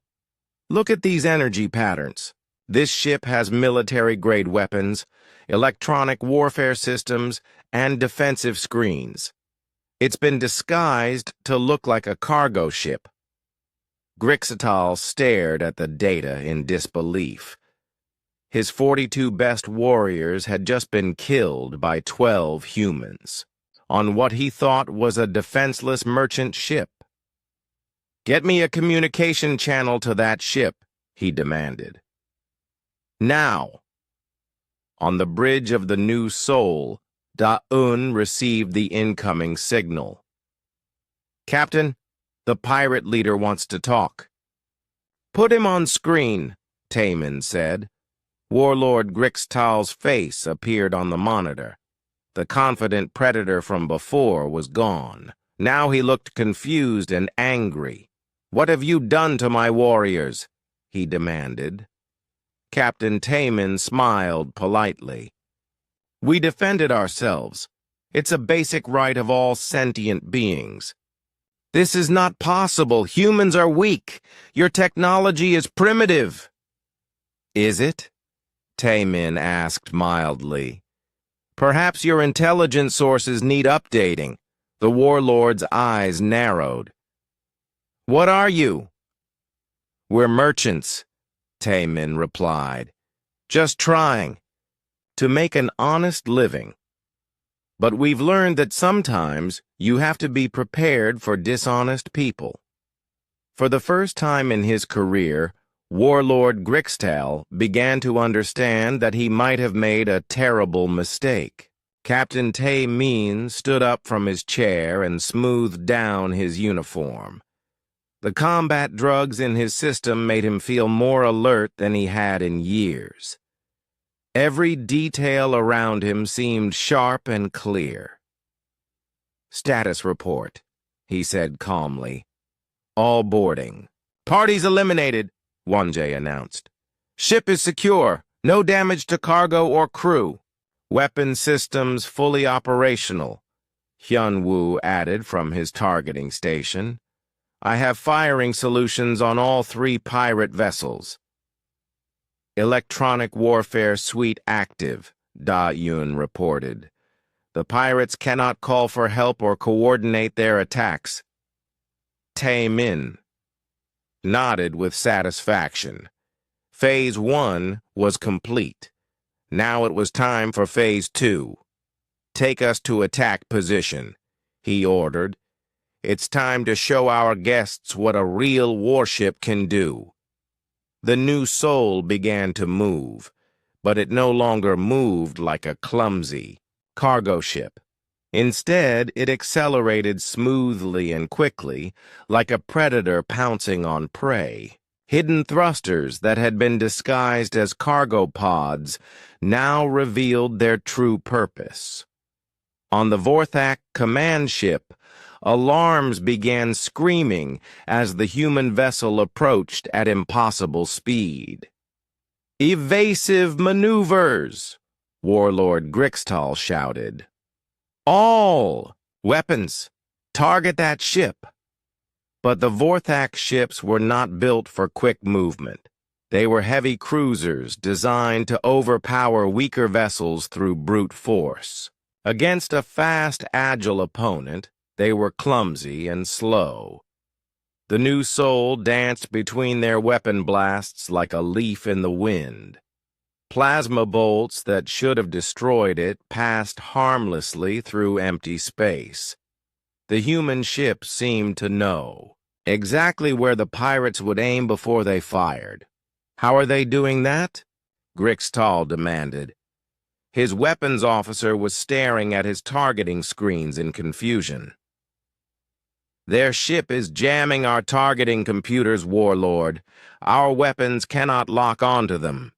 "Look at these energy patterns. This ship has military-grade weapons, electronic warfare systems, and defensive screens. It's been disguised to look like a cargo ship." Grixtal stared at the data in disbelief. His 42 best warriors had just been killed by 12 humans on what he thought was a defenseless merchant ship. "Get me a communication channel to that ship," he demanded. "Now." On the bridge of the New Seoul, Da-un received the incoming signal. "Captain, the pirate leader wants to talk." "Put him on screen," Taemin said. Warlord Grixtal's face appeared on the monitor. The confident predator from before was gone. Now he looked confused and angry. "What have you done to my warriors?" he demanded. Captain Taman smiled politely. "We defended ourselves. It's a basic right of all sentient beings." "This is not possible. Humans are weak. Your technology is primitive." "Is it?" Taman asked mildly. "Perhaps your intelligence sources need updating." The warlord's eyes narrowed. "What are you?" "We're merchants," Taman replied. "Just trying to make an honest living. But we've learned that sometimes you have to be prepared for dishonest people." For the first time in his career, Warlord Grixtal began to understand that he might have made a terrible mistake. Captain Taman stood up from his chair and smoothed down his uniform. The combat drugs in his system made him feel more alert than he had in years. Every detail around him seemed sharp and clear. "Status report," he said calmly. "All boarding." "Parties eliminated," Wanjay announced. "Ship is secure. No damage to cargo or crew." "Weapon systems fully operational," Hyun-woo added from his targeting station. "I have firing solutions on all 3 pirate vessels." "Electronic warfare suite active," Da-Yun reported. "The pirates cannot call for help or coordinate their attacks." Tae-min nodded with satisfaction. Phase 1 was complete. Now it was time for Phase 2. "Take us to attack position," he ordered. "It's time to show our guests what a real warship can do." The new Soul began to move, but it no longer moved like a clumsy cargo ship. Instead, it accelerated smoothly and quickly, like a predator pouncing on prey. Hidden thrusters that had been disguised as cargo pods now revealed their true purpose. On the Vorthak command ship, alarms began screaming as the human vessel approached at impossible speed. "Evasive maneuvers!" Warlord Grixtal shouted. "All weapons! Target that ship!" But the Vorthak ships were not built for quick movement. They were heavy cruisers designed to overpower weaker vessels through brute force. Against a fast, agile opponent, they were clumsy and slow. The new Soul danced between their weapon blasts like a leaf in the wind. Plasma bolts that should have destroyed it passed harmlessly through empty space. The human ship seemed to know exactly where the pirates would aim before they fired. "How are they doing that?" Grixtal demanded. His weapons officer was staring at his targeting screens in confusion. "Their ship is jamming our targeting computers, Warlord. Our weapons cannot lock onto them."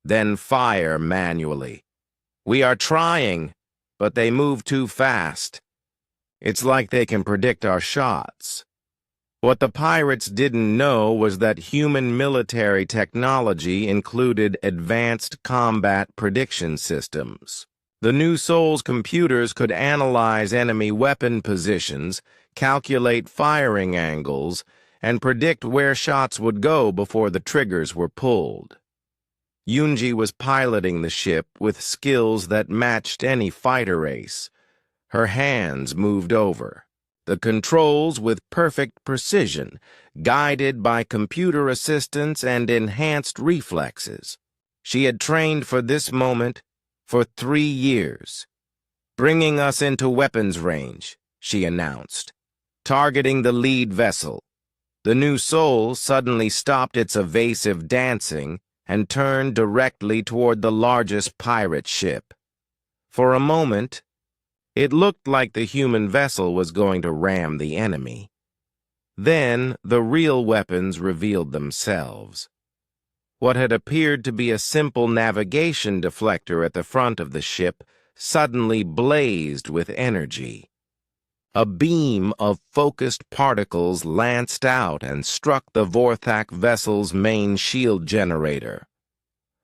"Then fire manually." "We are trying, but they move too fast. It's like they can predict our shots." What the pirates didn't know was that human military technology included advanced combat prediction systems. The new Soul's computers could analyze enemy weapon positions, calculate firing angles, and predict where shots would go before the triggers were pulled. Yunji was piloting the ship with skills that matched any fighter ace. Her hands moved over the controls with perfect precision, guided by computer assistance and enhanced reflexes. She had trained for this moment for 3 years. "Bringing us into weapons range," she announced, targeting the lead vessel. The new Soul suddenly stopped its evasive dancing and turned directly toward the largest pirate ship. For a moment, it looked like the human vessel was going to ram the enemy. Then the real weapons revealed themselves. What had appeared to be a simple navigation deflector at the front of the ship suddenly blazed with energy. A beam of focused particles lanced out and struck the Vorthak vessel's main shield generator.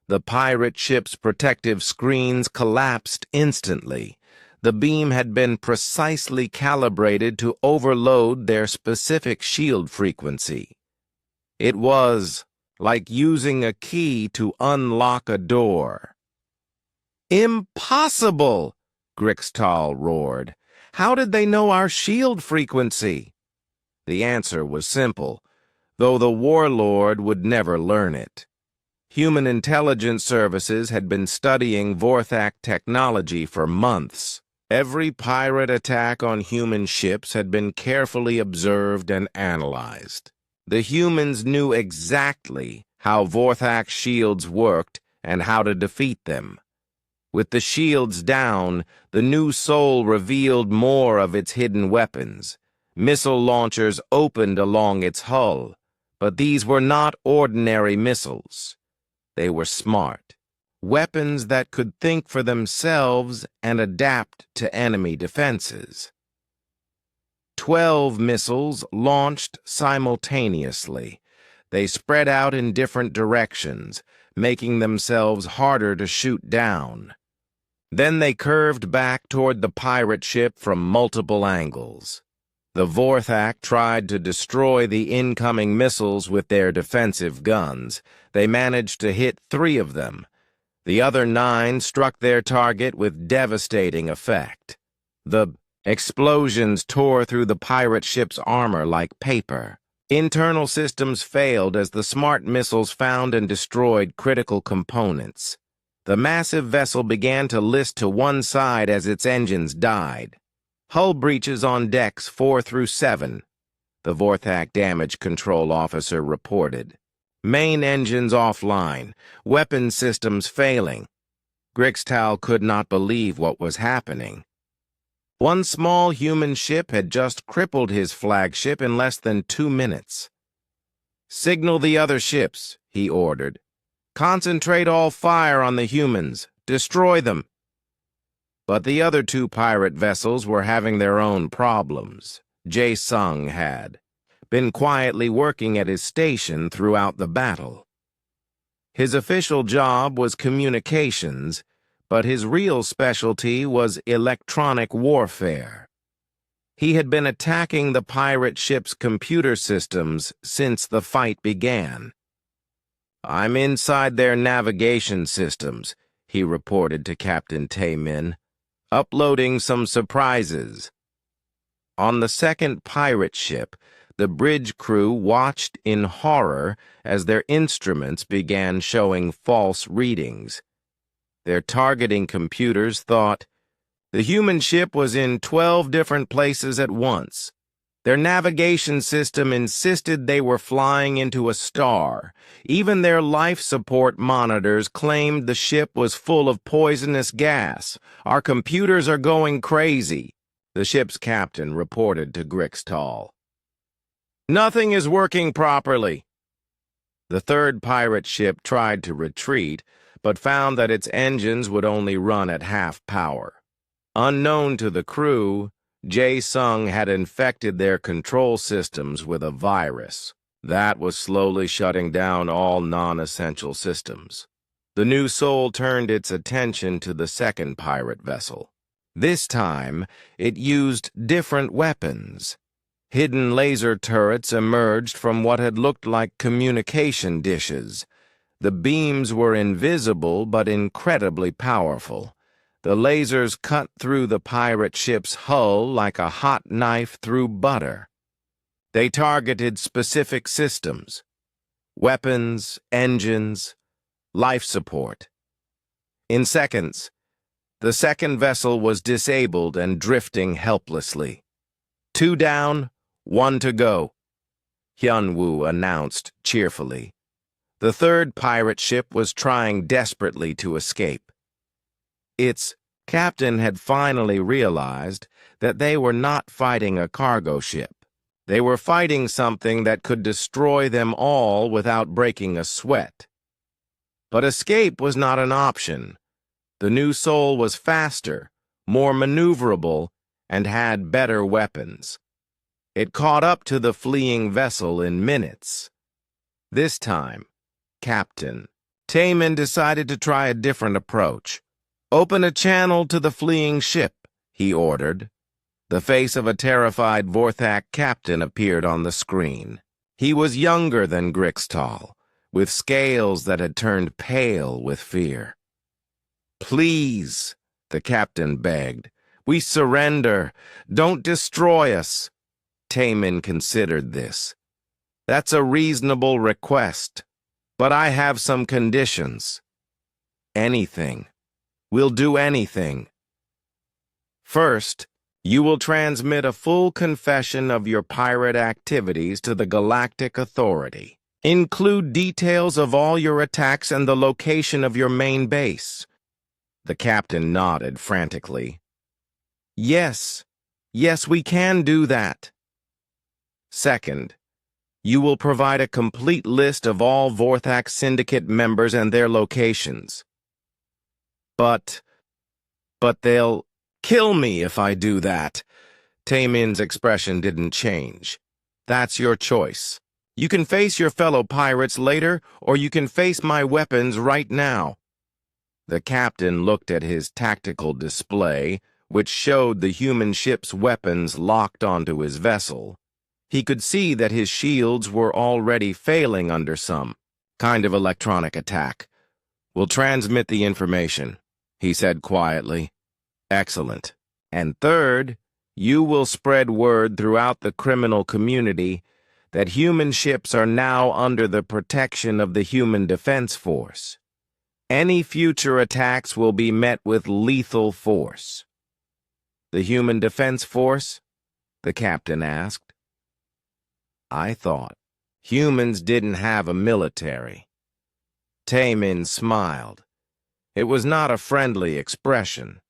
The pirate ship's protective screens collapsed instantly. The beam had been precisely calibrated to overload their specific shield frequency. It was like using a key to unlock a door. "Impossible!" Grixtal roared. "How did they know our shield frequency?" The answer was simple, though the warlord would never learn it. Human intelligence services had been studying Vorthak technology for months. Every pirate attack on human ships had been carefully observed and analyzed. The humans knew exactly how Vorthak shields worked and how to defeat them. With the shields down, the new Sol revealed more of its hidden weapons. Missile launchers opened along its hull, but these were not ordinary missiles. They were smart, weapons that could think for themselves and adapt to enemy defenses. 12 missiles launched simultaneously. They spread out in different directions, making themselves harder to shoot down. Then they curved back toward the pirate ship from multiple angles. The Vorthak tried to destroy the incoming missiles with their defensive guns. They managed to hit 3 of them. The other 9 struck their target with devastating effect. The explosions tore through the pirate ship's armor like paper. Internal systems failed as the smart missiles found and destroyed critical components. The massive vessel began to list to one side as its engines died. Hull breaches on decks 4 through 7, the Vorthak damage control officer reported. Main engines offline, weapon systems failing. Grixtal could not believe what was happening. One small human ship had just crippled his flagship in less than 2 minutes. "Signal the other ships," he ordered. "Concentrate all fire on the humans. Destroy them." But the other 2 pirate vessels were having their own problems. Jae-sung had been quietly working at his station throughout the battle. His official job was communications, but his real specialty was electronic warfare. He had been attacking the pirate ship's computer systems since the fight began. "I'm inside their navigation systems," he reported to Captain Taemin, "uploading some surprises." On the second pirate ship, the bridge crew watched in horror as their instruments began showing false readings. Their targeting computers thought the human ship was in 12 different places at once. Their navigation system insisted they were flying into a star. Even their life support monitors claimed the ship was full of poisonous gas. "Our computers are going crazy," the ship's captain reported to Grixtal. "Nothing is working properly." The third pirate ship tried to retreat, but found that its engines would only run at half power. Unknown to the crew, Jae-sung had infected their control systems with a virus. That was slowly shutting down all non-essential systems. The new Sol turned its attention to the second pirate vessel. This time, it used different weapons. Hidden laser turrets emerged from what had looked like communication dishes. The beams were invisible but incredibly powerful. The lasers cut through the pirate ship's hull like a hot knife through butter. They targeted specific systems: weapons, engines, life support. In seconds, the second vessel was disabled and drifting helplessly. 2 down, 1 to go, Hyun-woo announced cheerfully. The third pirate ship was trying desperately to escape. Its captain had finally realized that they were not fighting a cargo ship. They were fighting something that could destroy them all without breaking a sweat. But escape was not an option. The new Soul was faster, more maneuverable, and had better weapons. It caught up to the fleeing vessel in minutes. This time, Captain Taman decided to try a different approach. "Open a channel to the fleeing ship," he ordered. The face of a terrified Vorthak captain appeared on the screen. He was younger than Grixtal, with scales that had turned pale with fear. "Please," the captain begged. "We surrender. Don't destroy us." Taman considered this. "That's a reasonable request, but I have some conditions." "Anything. We'll do anything." "First, you will transmit a full confession of your pirate activities to the Galactic Authority. Include details of all your attacks and the location of your main base." The captain nodded frantically. Yes, we can do that." "Second, you will provide a complete list of all Vorthak Syndicate members and their locations." But they'll kill me if I do that." Tamin's expression didn't change. "That's your choice. You can face your fellow pirates later, or you can face my weapons right now." The captain looked at his tactical display, which showed the human ship's weapons locked onto his vessel. He could see that his shields were already failing under some kind of electronic attack. "We'll transmit the information," he said quietly. "Excellent. And third, you will spread word throughout the criminal community that human ships are now under the protection of the Human Defense Force. Any future attacks will be met with lethal force." "The Human Defense Force?" the captain asked. "I thought humans didn't have a military." Tamin smiled. It was not a friendly expression.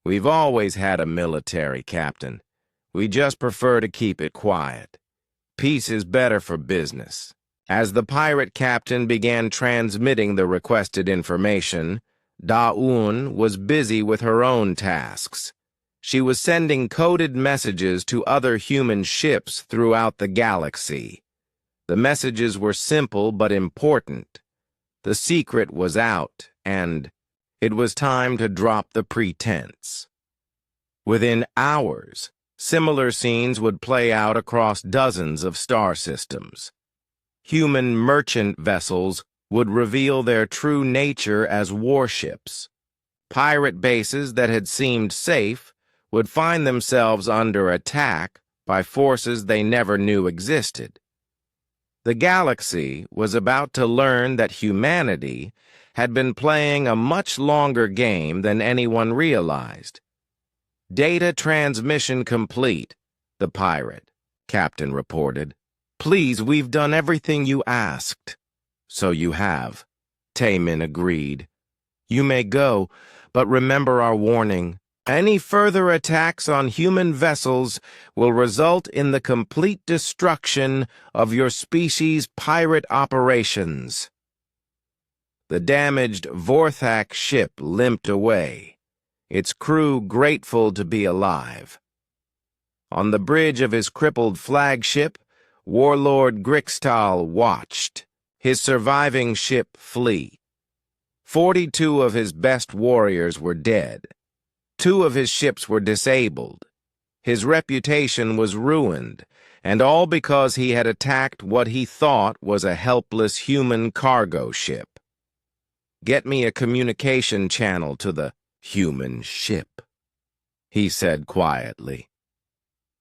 "We've always had a military, Captain. We just prefer to keep it quiet. Peace is better for business." As the pirate captain began transmitting the requested information, Daun was busy with her own tasks. She was sending coded messages to other human ships throughout the galaxy. The messages were simple but important. The secret was out, and it was time to drop the pretense. Within hours, similar scenes would play out across dozens of star systems. Human merchant vessels would reveal their true nature as warships. Pirate bases that had seemed safe would find themselves under attack by forces they never knew existed. The galaxy was about to learn that humanity had been playing a much longer game than anyone realized. "Data transmission complete," the pirate captain reported. "Please, we've done everything you asked." "So you have," Tamin agreed. "You may go, but remember our warning. Any further attacks on human vessels will result in the complete destruction of your species' pirate operations." The damaged Vorthak ship limped away, its crew grateful to be alive. On the bridge of his crippled flagship, Warlord Grixtal watched his surviving ship flee. 42 of his best warriors were dead. 2 of his ships were disabled. His reputation was ruined, and all because he had attacked what he thought was a helpless human cargo ship. "Get me a communication channel to the human ship," he said quietly.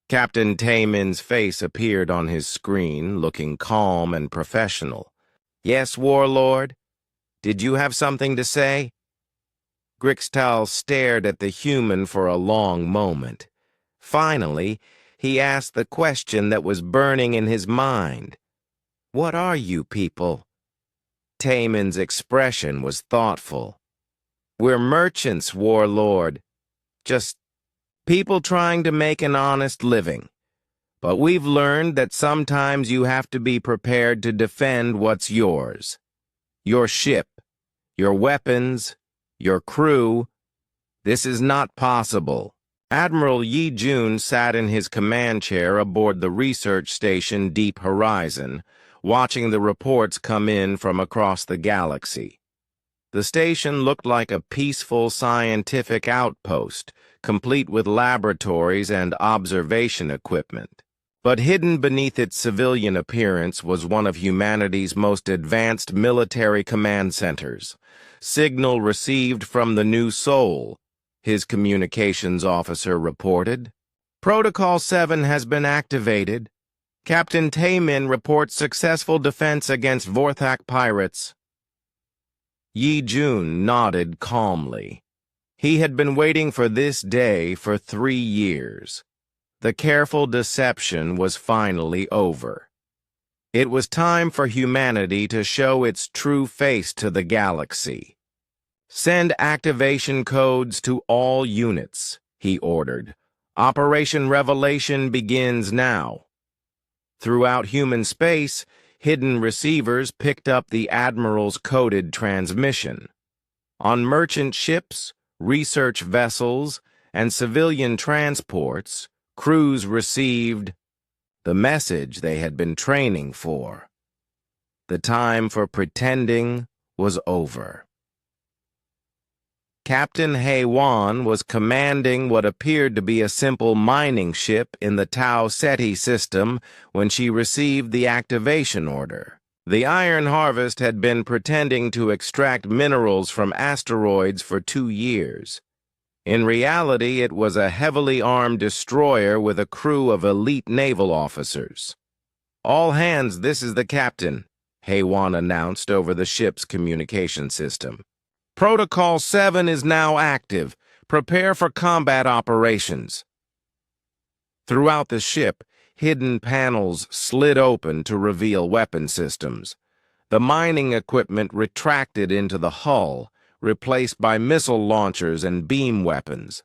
Captain Tamin's face appeared on his screen, looking calm and professional. "Yes, Warlord? Did you have something to say?" Grixtal stared at the human for a long moment. Finally, he asked the question that was burning in his mind. "What are you people?" Tamin's expression was thoughtful. "We're merchants, Warlord. Just people trying to make an honest living. But we've learned that sometimes you have to be prepared to defend what's yours. Your ship, your weapons, Your crew, this is not possible. Admiral Yi Jun sat in his command chair aboard the research station Deep Horizon, watching the reports come in from across the galaxy. The station looked like a peaceful scientific outpost, complete with laboratories and observation equipment. But hidden beneath its civilian appearance was one of humanity's most advanced military command centers. Signal received from the New Sol, his communications officer reported. Protocol 7 has been activated. Captain Taemin reports successful defense against Vorthak pirates. Yi Jun nodded calmly. He had been waiting for this day for 3 years. The careful deception was finally over. It was time for humanity to show its true face to the galaxy. Send activation codes to all units, he ordered. Operation Revelation begins now. Throughout human space, hidden receivers picked up the Admiral's coded transmission. On merchant ships, research vessels, and civilian transports, crews received the message they had been training for. The time for pretending was over. Captain Hei-Wan was commanding what appeared to be a simple mining ship in the Tau Ceti system when she received the activation order. The Iron Harvest had been pretending to extract minerals from asteroids for 2 years. In reality, it was a heavily armed destroyer with a crew of elite naval officers. "All hands, this is the captain," Hei-Wan announced over the ship's communication system. "Protocol 7 is now active. Prepare for combat operations." Throughout the ship, hidden panels slid open to reveal weapon systems. The mining equipment retracted into the hull, replaced by missile launchers and beam weapons.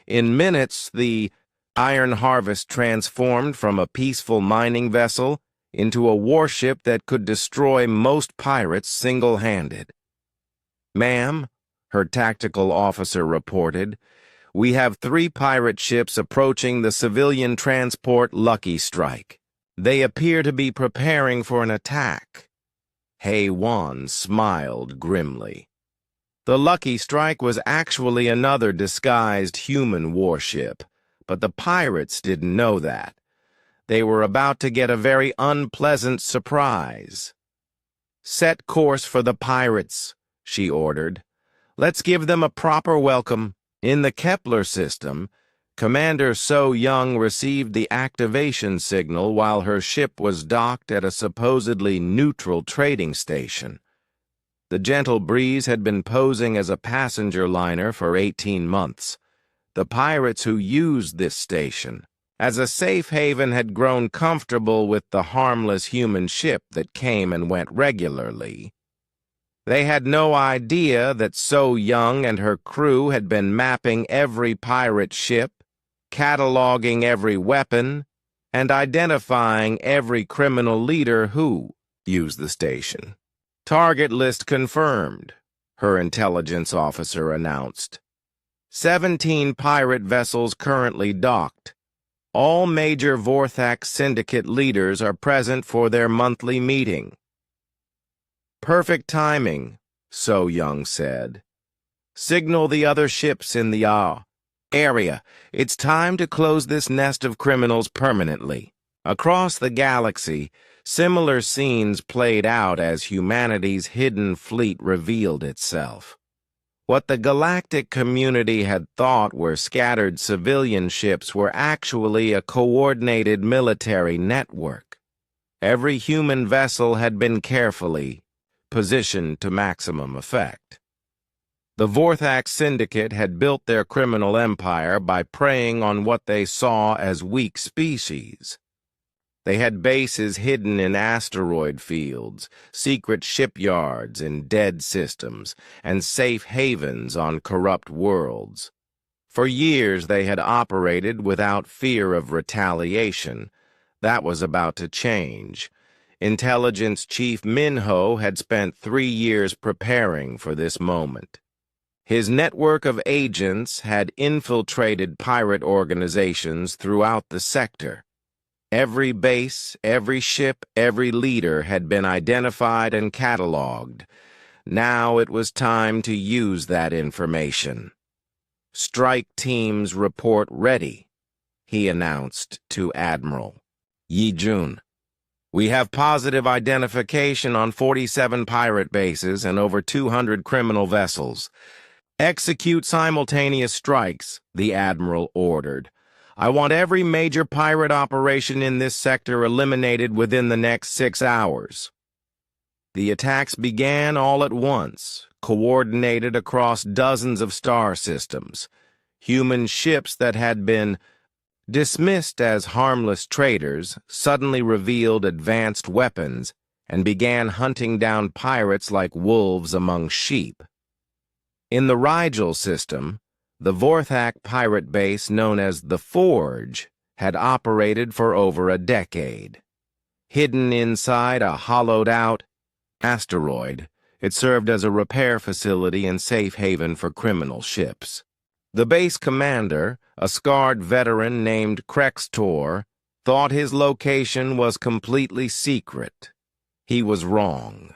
In minutes, the Iron Harvest transformed from a peaceful mining vessel into a warship that could destroy most pirates single-handed. "Ma'am," her tactical officer reported, "we have 3 pirate ships approaching the civilian transport Lucky Strike. They appear to be preparing for an attack." Hei-Wan smiled grimly. The Lucky Strike was actually another disguised human warship, but the pirates didn't know that. They were about to get a very unpleasant surprise. "Set course for the pirates," she ordered. "Let's give them a proper welcome." In the Kepler system, Commander So Young received the activation signal while her ship was docked at a supposedly neutral trading station. The Gentle Breeze had been posing as a passenger liner for 18 months. The pirates who used this station as a safe haven had grown comfortable with the harmless human ship that came and went regularly. They had no idea that So Young and her crew had been mapping every pirate ship, cataloging every weapon, and identifying every criminal leader who used the station. "Target list confirmed," her intelligence officer announced. 17 pirate vessels currently docked. All major Vorthak syndicate leaders are present for their monthly meeting. "Perfect timing," So Young said. "Signal the other ships in the area. It's time to close this nest of criminals permanently." Across the galaxy, similar scenes played out as humanity's hidden fleet revealed itself. What the galactic community had thought were scattered civilian ships were actually a coordinated military network. Every human vessel had been carefully positioned to maximum effect. The Vorthak Syndicate had built their criminal empire by preying on what they saw as weak species. They had bases hidden in asteroid fields, secret shipyards in dead systems, and safe havens on corrupt worlds. For years they had operated without fear of retaliation. That was about to change. Intelligence Chief Minho had spent 3 years preparing for this moment. His network of agents had infiltrated pirate organizations throughout the sector. Every base, every ship, every leader had been identified and cataloged. Now it was time to use that information. "Strike teams report ready," he announced to Admiral Yi Jun. "We have positive identification on 47 pirate bases and over 200 criminal vessels. Execute simultaneous strikes," the Admiral ordered. "I want every major pirate operation in this sector eliminated within the next 6 hours." The attacks began all at once, coordinated across dozens of star systems. Human ships that had been dismissed as harmless traders suddenly revealed advanced weapons and began hunting down pirates like wolves among sheep. In the Rigel system, the Vorthak pirate base known as the Forge had operated for over a decade. Hidden inside a hollowed-out asteroid, it served as a repair facility and safe haven for criminal ships. The base commander, a scarred veteran named Krextor, thought his location was completely secret. He was wrong.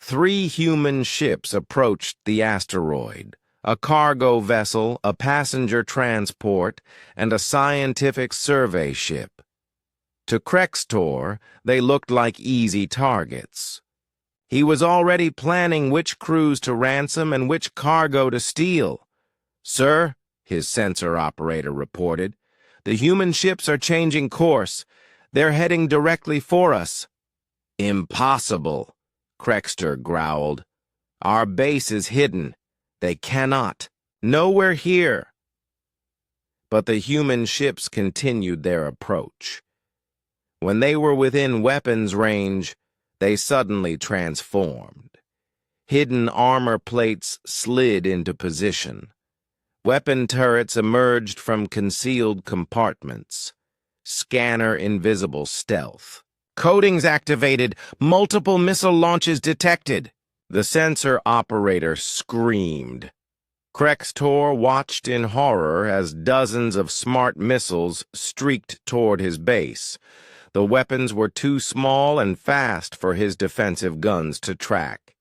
3 human ships approached the asteroid: a cargo vessel, a passenger transport, and a scientific survey ship. To Krextor, they looked like easy targets. He was already planning which crews to ransom and which cargo to steal. "Sir," his sensor operator reported, "the human ships are changing course. They're heading directly for us." "Impossible," Krextor growled. "Our base is hidden. They cannot. Nowhere here." But the human ships continued their approach. When they were within weapons range, they suddenly transformed. Hidden armor plates slid into position. Weapon turrets emerged from concealed compartments. Scanner invisible stealth. "Coatings activated. Multiple missile launches detected." The sensor operator screamed. Krextor watched in horror as dozens of smart missiles streaked toward his base. The weapons were too small and fast for his defensive guns to track.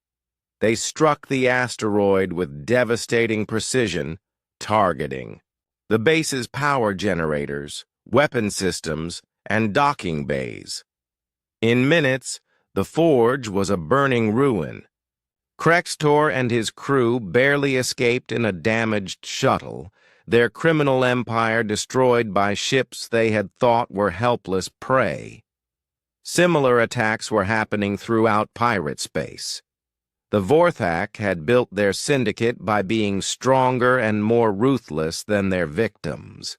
They struck the asteroid with devastating precision, targeting the base's power generators, weapon systems, and docking bays. In minutes, the Forge was a burning ruin. Krextor and his crew barely escaped in a damaged shuttle, their criminal empire destroyed by ships they had thought were helpless prey. Similar attacks were happening throughout pirate space. The Vorthak had built their syndicate by being stronger and more ruthless than their victims.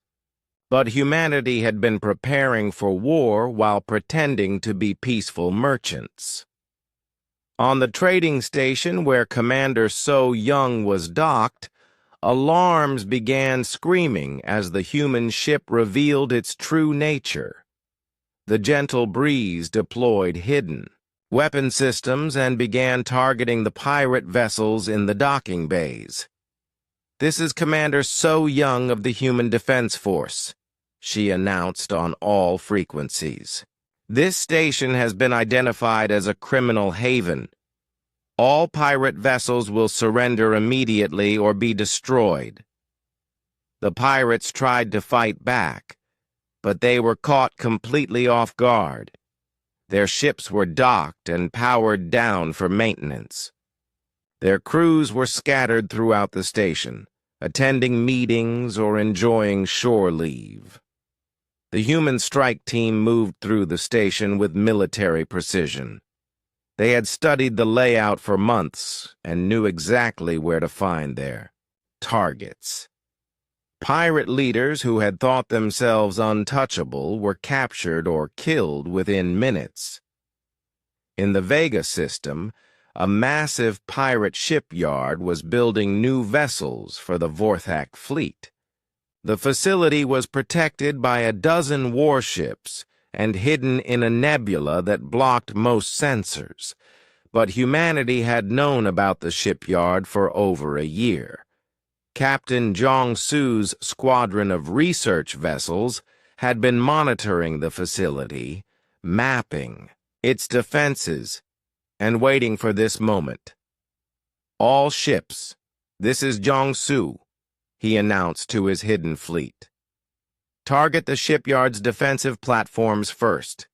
But humanity had been preparing for war while pretending to be peaceful merchants. On the trading station where Commander So Young was docked, alarms began screaming as the human ship revealed its true nature. The gentle breeze deployed hidden weapon systems and began targeting the pirate vessels in the docking bays. "This is Commander So Young of the Human Defense Force," she announced on all frequencies. "This station has been identified as a criminal haven. All pirate vessels will surrender immediately or be destroyed." The pirates tried to fight back, but they were caught completely off guard. Their ships were docked and powered down for maintenance. Their crews were scattered throughout the station, attending meetings or enjoying shore leave. The human strike team moved through the station with military precision. They had studied the layout for months and knew exactly where to find their targets. Pirate leaders who had thought themselves untouchable were captured or killed within minutes. In the Vega system, a massive pirate shipyard was building new vessels for the Vorthak fleet. The facility was protected by a dozen warships and hidden in a nebula that blocked most sensors. but humanity had known about the shipyard for over a year. Captain Jong-Su's squadron of research vessels had been monitoring the facility, mapping its defenses, and waiting for this moment. "All ships, this is Jong-Su," he announced to his hidden fleet. "Target the shipyard's defensive platforms first.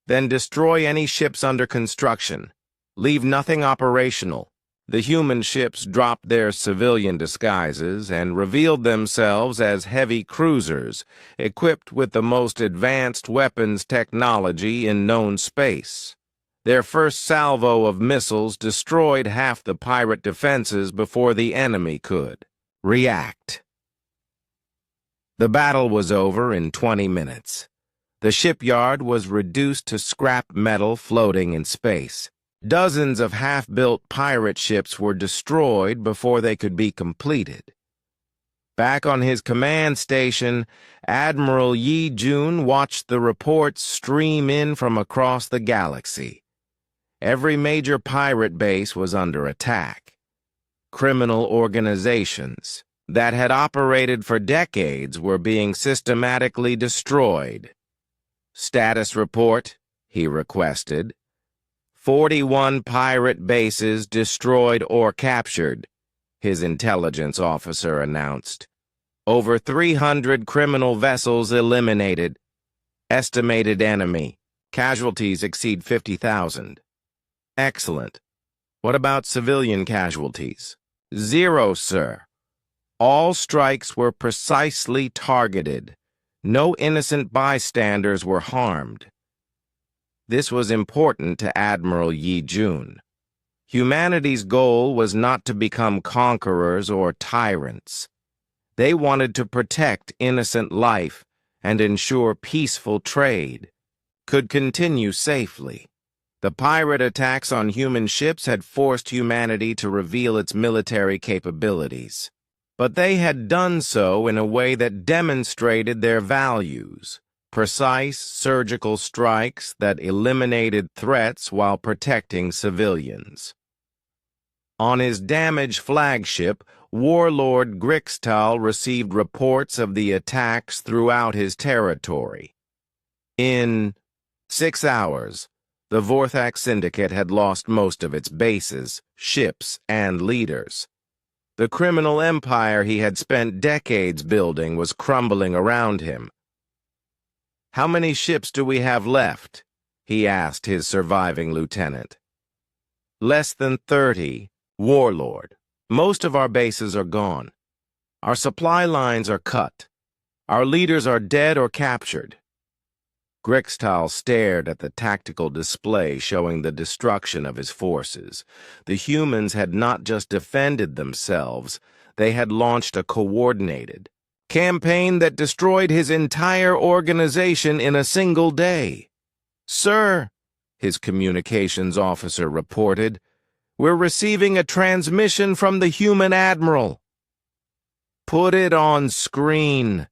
Then destroy any ships under construction. Leave nothing operational." The human ships dropped their civilian disguises and revealed themselves as heavy cruisers, equipped with the most advanced weapons technology in known space. Their first salvo of missiles destroyed half the pirate defenses before the enemy could react. The battle was over in 20 minutes. The shipyard was reduced to scrap metal floating in space. Dozens of half-built pirate ships were destroyed before they could be completed. Back on his command station, Admiral Yi Jun watched the reports stream in from across the galaxy. Every major pirate base was under attack. Criminal organizations that had operated for decades were being systematically destroyed. "Status report," he requested. 41 pirate bases destroyed or captured," his intelligence officer announced. "Over 300 criminal vessels eliminated. Estimated enemy casualties exceed 50,000. "Excellent. What about civilian casualties?" "Zero, sir. All strikes were precisely targeted. No innocent bystanders were harmed." This was important to Admiral Yi Jun. Humanity's goal was not to become conquerors or tyrants. They wanted to protect innocent life and ensure peaceful trade could continue safely. The pirate attacks on human ships had forced humanity to reveal its military capabilities, but they had done so in a way that demonstrated their values. Precise surgical strikes that eliminated threats while protecting civilians. On his damaged flagship, Warlord Grixtal received reports of the attacks throughout his territory. In 6 hours, the Vorthak Syndicate had lost most of its bases, ships, and leaders. The criminal empire he had spent decades building was crumbling around him. "How many ships do we have left?" he asked his surviving lieutenant. "Less than 30, Warlord. Most of our bases are gone. Our supply lines are cut. Our leaders are dead or captured." Grixtal stared at the tactical display showing the destruction of his forces. The humans had not just defended themselves, they had launched a coordinated campaign that destroyed his entire organization in a single day. "Sir," his communications officer reported, "we're receiving a transmission from the human admiral." "Put it on screen,"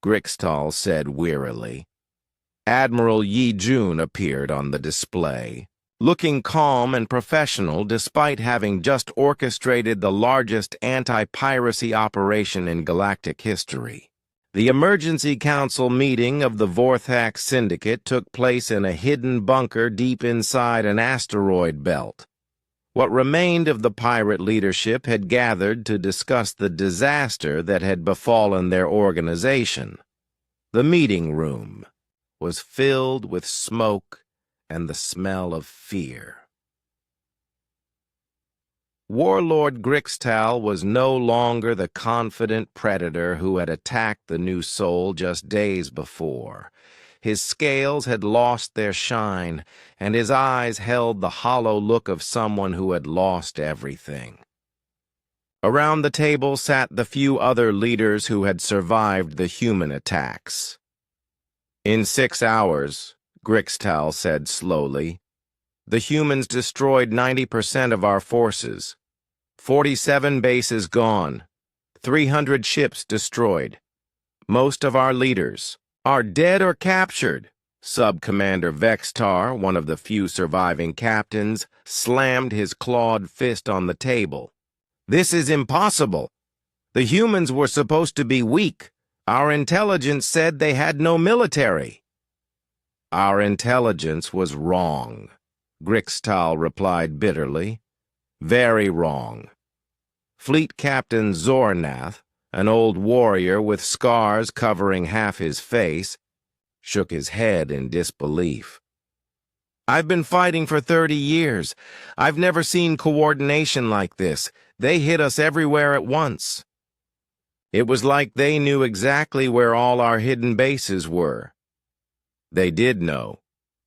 Grixtal said wearily. Admiral Yi Jun appeared on the display, looking calm and professional despite having just orchestrated the largest anti-piracy operation in galactic history. The Emergency Council meeting of the Vorthak Syndicate took place in a hidden bunker deep inside an asteroid belt. What remained of the pirate leadership had gathered to discuss the disaster that had befallen their organization. The meeting room was filled with smoke and the smell of fear. Warlord Grixtal was no longer the confident predator who had attacked the new soul just days before. His scales had lost their shine, and his eyes held the hollow look of someone who had lost everything. Around the table sat the few other leaders who had survived the human attacks. "In 6 hours," Grixtal said slowly, "the humans destroyed 90% of our forces. 47 bases gone, 300 ships destroyed. Most of our leaders are dead or captured, Sub-Commander Vextar, one of the few surviving captains, slammed his clawed fist on the table. "This is impossible. The humans were supposed to be weak. Our intelligence said they had no military." "Our intelligence was wrong," Grixtal replied bitterly. "Very wrong." Fleet Captain Zornath, an old warrior with scars covering half his face, shook his head in disbelief. "I've been fighting for 30 years. I've never seen coordination like this. They hit us everywhere at once." "It was like they knew exactly where all our hidden bases were." "They did know,"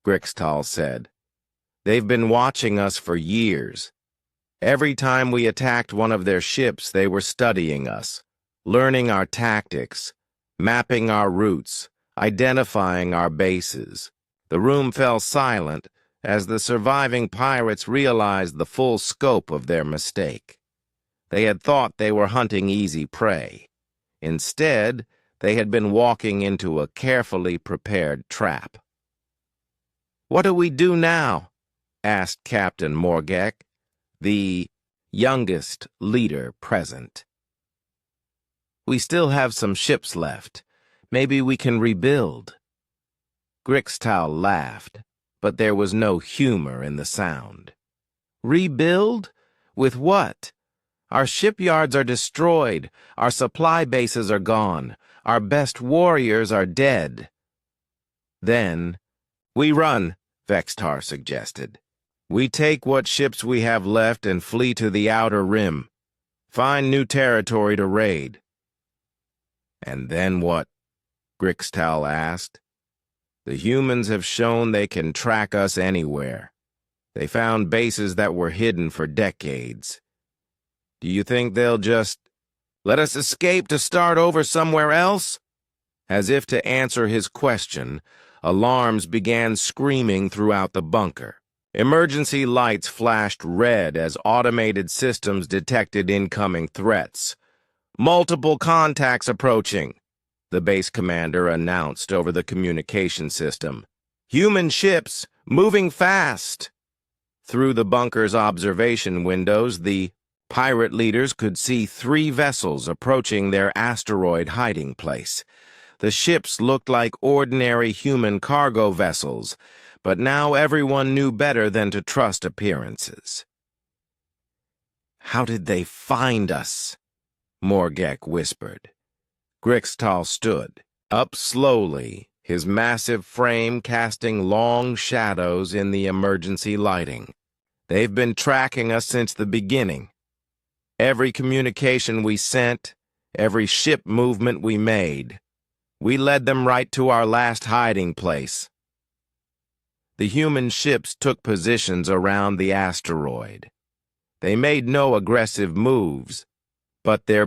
Grixtal said. "They've been watching us for years. Every time we attacked one of their ships, they were studying us, learning our tactics, mapping our routes, identifying our bases." The room fell silent as the surviving pirates realized the full scope of their mistake. They had thought they were hunting easy prey. Instead, they had been walking into a carefully prepared trap. "What do we do now?" asked Captain Morgek, the youngest leader present. "We still have some ships left. Maybe we can rebuild." Grixtal laughed, but there was no humor in the sound. "Rebuild? With what? Our shipyards are destroyed, our supply bases are gone, our best warriors are dead." "Then, we run," Vextar suggested. "We take what ships we have left and flee to the outer rim. Find new territory to raid." "And then what?" Grixtal asked. "The humans have shown they can track us anywhere. They found bases that were hidden for decades. Do you think they'll just let us escape to start over somewhere else?" As if to answer his question, alarms began screaming throughout the bunker. Emergency lights flashed red as automated systems detected incoming threats. "Multiple contacts approaching," the base commander announced over the communication system. "Human ships, moving fast." Through the bunker's observation windows, the pirate leaders could see 3 vessels approaching their asteroid hiding place. The ships looked like ordinary human cargo vessels, but now everyone knew better than to trust appearances. "How did they find us?" Morgek whispered. Grixtal stood, up slowly, his massive frame casting long shadows in the emergency lighting. "They've been tracking us since the beginning. Every communication we sent, every ship movement we made. We led them right to our last hiding place." The human ships took positions around the asteroid. They made no aggressive moves, but their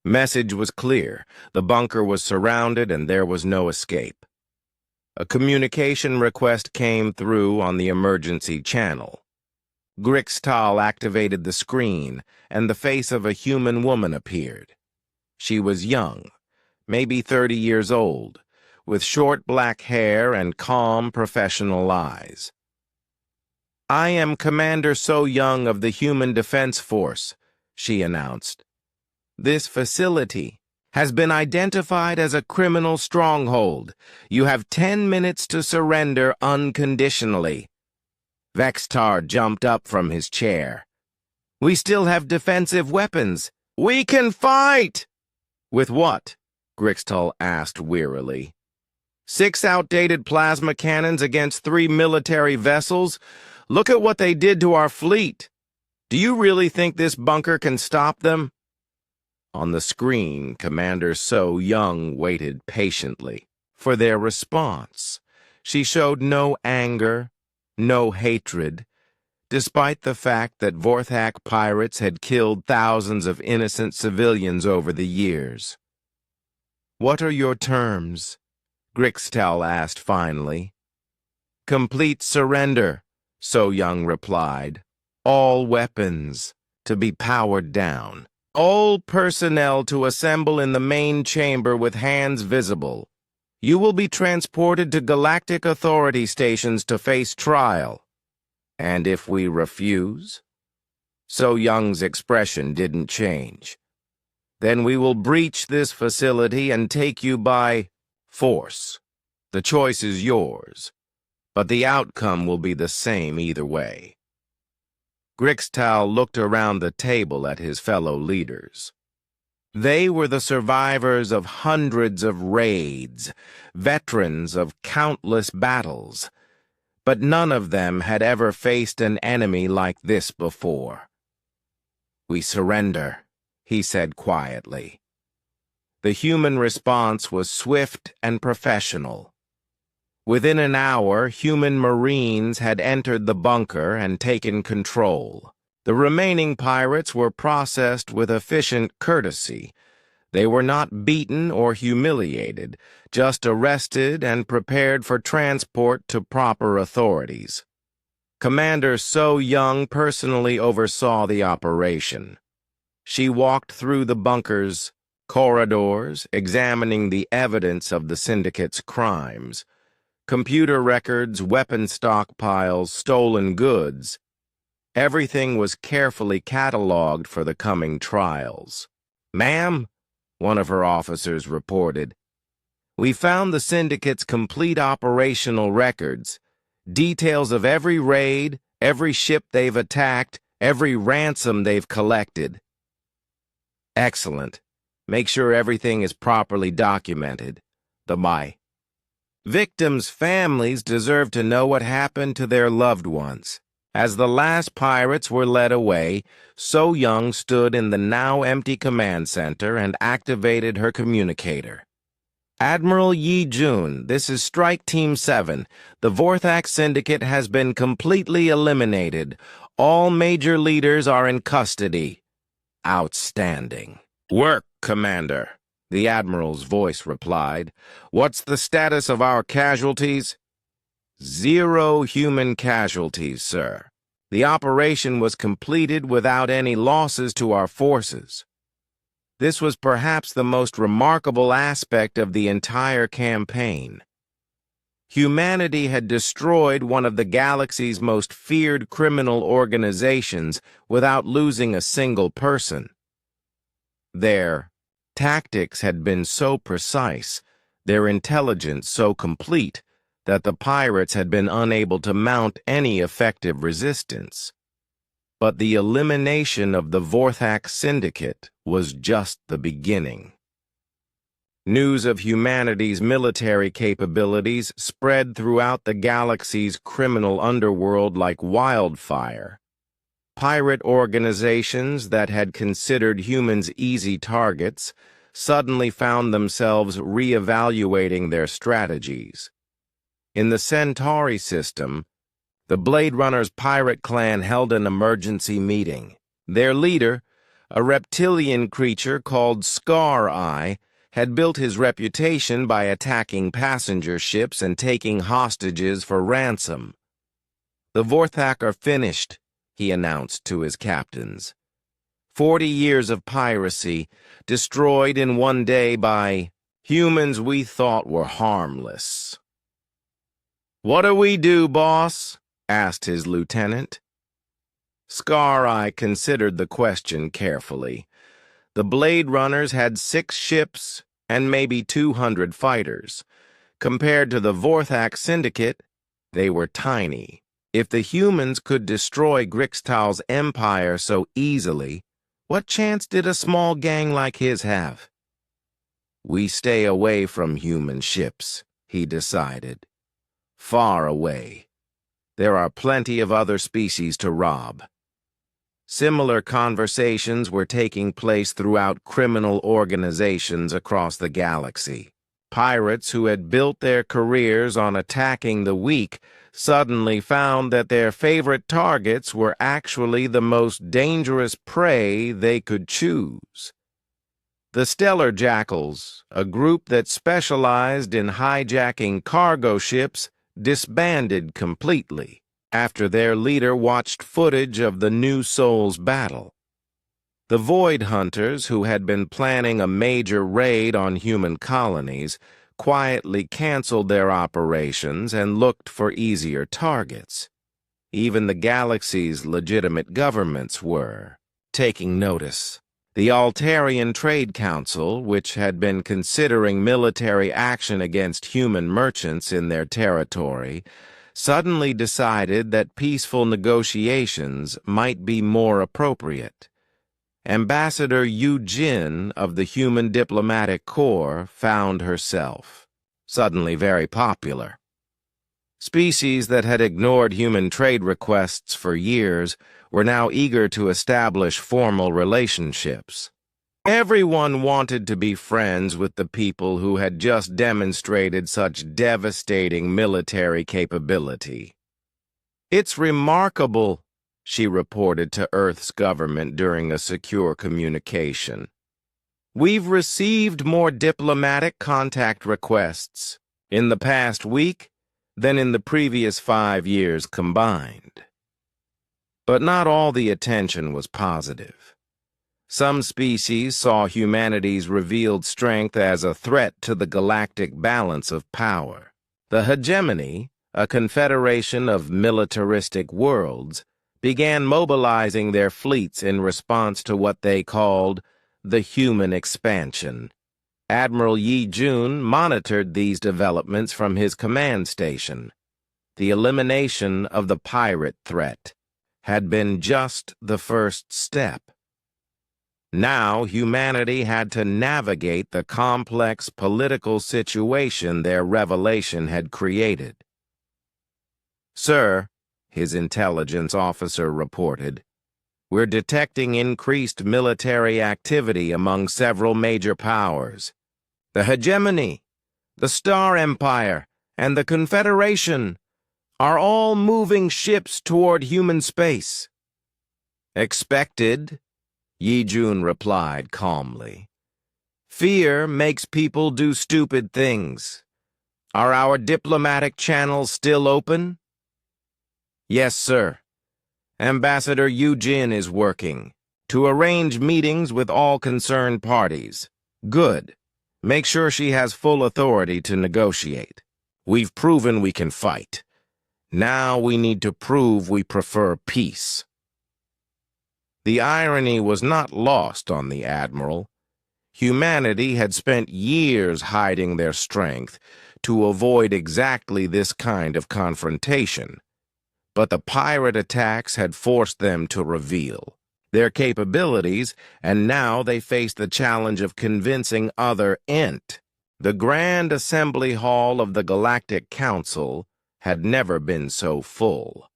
message was clear. The bunker was surrounded and there was no escape. A communication request came through on the emergency channel. Grixtal activated the screen, and the face of a human woman appeared. She was young, maybe 30 years old, with short black hair and calm professional eyes. "I am Commander So Young of the Human Defense Force," she announced. "This facility has been identified as a criminal stronghold. You have 10 minutes to surrender unconditionally." Vextar jumped up from his chair. "We still have defensive weapons. We can fight!" "With what?" Grixtal asked wearily. 6 outdated plasma cannons against 3 military vessels? Look at what they did to our fleet. Do you really think this bunker can stop them?" On the screen, Commander So Young waited patiently for their response. She showed no anger, no hatred, despite the fact that Vorthak pirates had killed thousands of innocent civilians over the years. "What are your terms?" Grixtal asked finally. "Complete surrender," So Young replied. "All weapons to be powered down. All personnel to assemble in the main chamber with hands visible. You will be transported to galactic authority stations to face trial. And if we refuse? So Young's expression didn't change. Then we will breach this facility and take you by force. The choice is yours, but the outcome will be the same either way. Grixtal looked around the table at his fellow leaders. They were the survivors of hundreds of raids, veterans of countless battles, but none of them had ever faced an enemy like this before. "We surrender," he said quietly. The human response was swift and professional. Within an hour, human Marines had entered the bunker and taken control. The remaining pirates were processed with efficient courtesy. They were not beaten or humiliated, just arrested and prepared for transport to proper authorities. Commander So Young personally oversaw the operation. She walked through the bunker's corridors, examining the evidence of the Syndicate's crimes. Computer records, weapon stockpiles, stolen goods. Everything was carefully cataloged for the coming trials. "Ma'am," one of her officers reported, "we found the Syndicate's complete operational records, details of every raid, every ship they've attacked, every ransom they've collected." "Excellent. Make sure everything is properly documented." Victims' families deserve to know what happened to their loved ones. As the last pirates were led away, So Young stood in the now empty command center and activated her communicator. "Admiral Yi Jun, this is Strike Team 7. The Vorthak Syndicate has been completely eliminated. All major leaders are in custody." "Outstanding. Work, Commander," the Admiral's voice replied. "What's the status of our casualties?" "0 human casualties, sir. The operation was completed without any losses to our forces." This was perhaps the most remarkable aspect of the entire campaign. Humanity had destroyed one of the galaxy's most feared criminal organizations without losing a single person. Their tactics had been so precise, their intelligence so complete, that the pirates had been unable to mount any effective resistance. But the elimination of the Vorthak Syndicate was just the beginning. News of humanity's military capabilities spread throughout the galaxy's criminal underworld like wildfire. Pirate organizations that had considered humans easy targets suddenly found themselves reevaluating their strategies. In the Centauri system, the Blade Runner's pirate clan held an emergency meeting. Their leader, a reptilian creature called Scar-Eye, had built his reputation by attacking passenger ships and taking hostages for ransom. "The Vorthak are finished," he announced to his captains. 40 years of piracy, destroyed in one day by humans we thought were harmless. "What do we do, boss?" asked his lieutenant. Scar-Eye considered the question carefully. The Blade Runners had 6 ships and maybe 200 fighters. Compared to the Vorthak Syndicate, they were tiny. If the humans could destroy Grixtal's empire so easily, what chance did a small gang like his have? "We stay away from human ships," he decided. "Far away. There are plenty of other species to rob." Similar conversations were taking place throughout criminal organizations across the galaxy. Pirates who had built their careers on attacking the weak suddenly found that their favorite targets were actually the most dangerous prey they could choose. The Stellar Jackals, a group that specialized in hijacking cargo ships, disbanded completely after their leader watched footage of the New Souls battle. The Void Hunters, who had been planning a major raid on human colonies, quietly canceled their operations and looked for easier targets. Even the galaxy's legitimate governments were taking notice. The Altarian Trade Council, which had been considering military action against human merchants in their territory, suddenly decided that peaceful negotiations might be more appropriate. Ambassador Yu Jin of the Human Diplomatic Corps found herself suddenly very popular. Species that had ignored human trade requests for years were now eager to establish formal relationships. Everyone wanted to be friends with the people who had just demonstrated such devastating military capability. "It's remarkable," she reported to Earth's government during a secure communication. "We've received more diplomatic contact requests in the past week than in the previous 5 years combined." But not all the attention was positive. Some species saw humanity's revealed strength as a threat to the galactic balance of power. The hegemony, a confederation of militaristic worlds, began mobilizing their fleets in response to what they called the human expansion. Admiral Yi Jun monitored these developments from his command station. The elimination of the pirate threat had been just the first step. Now humanity had to navigate the complex political situation their revelation had created. "Sir," his intelligence officer reported, "we're detecting increased military activity among several major powers. The hegemony, the Star Empire, and the Confederation are all moving ships toward human space." "Expected," Yi Jun replied calmly. "Fear makes people do stupid things. Are our diplomatic channels still open?" "Yes, sir. Ambassador Yu Jin is working to arrange meetings with all concerned parties." "Good. Make sure she has full authority to negotiate. We've proven we can fight. Now we need to prove we prefer peace." The irony was not lost on the Admiral. Humanity had spent years hiding their strength to avoid exactly this kind of confrontation. But the pirate attacks had forced them to reveal their capabilities, and now they faced the challenge of convincing other ent. The Grand Assembly Hall of the Galactic Council had never been so full.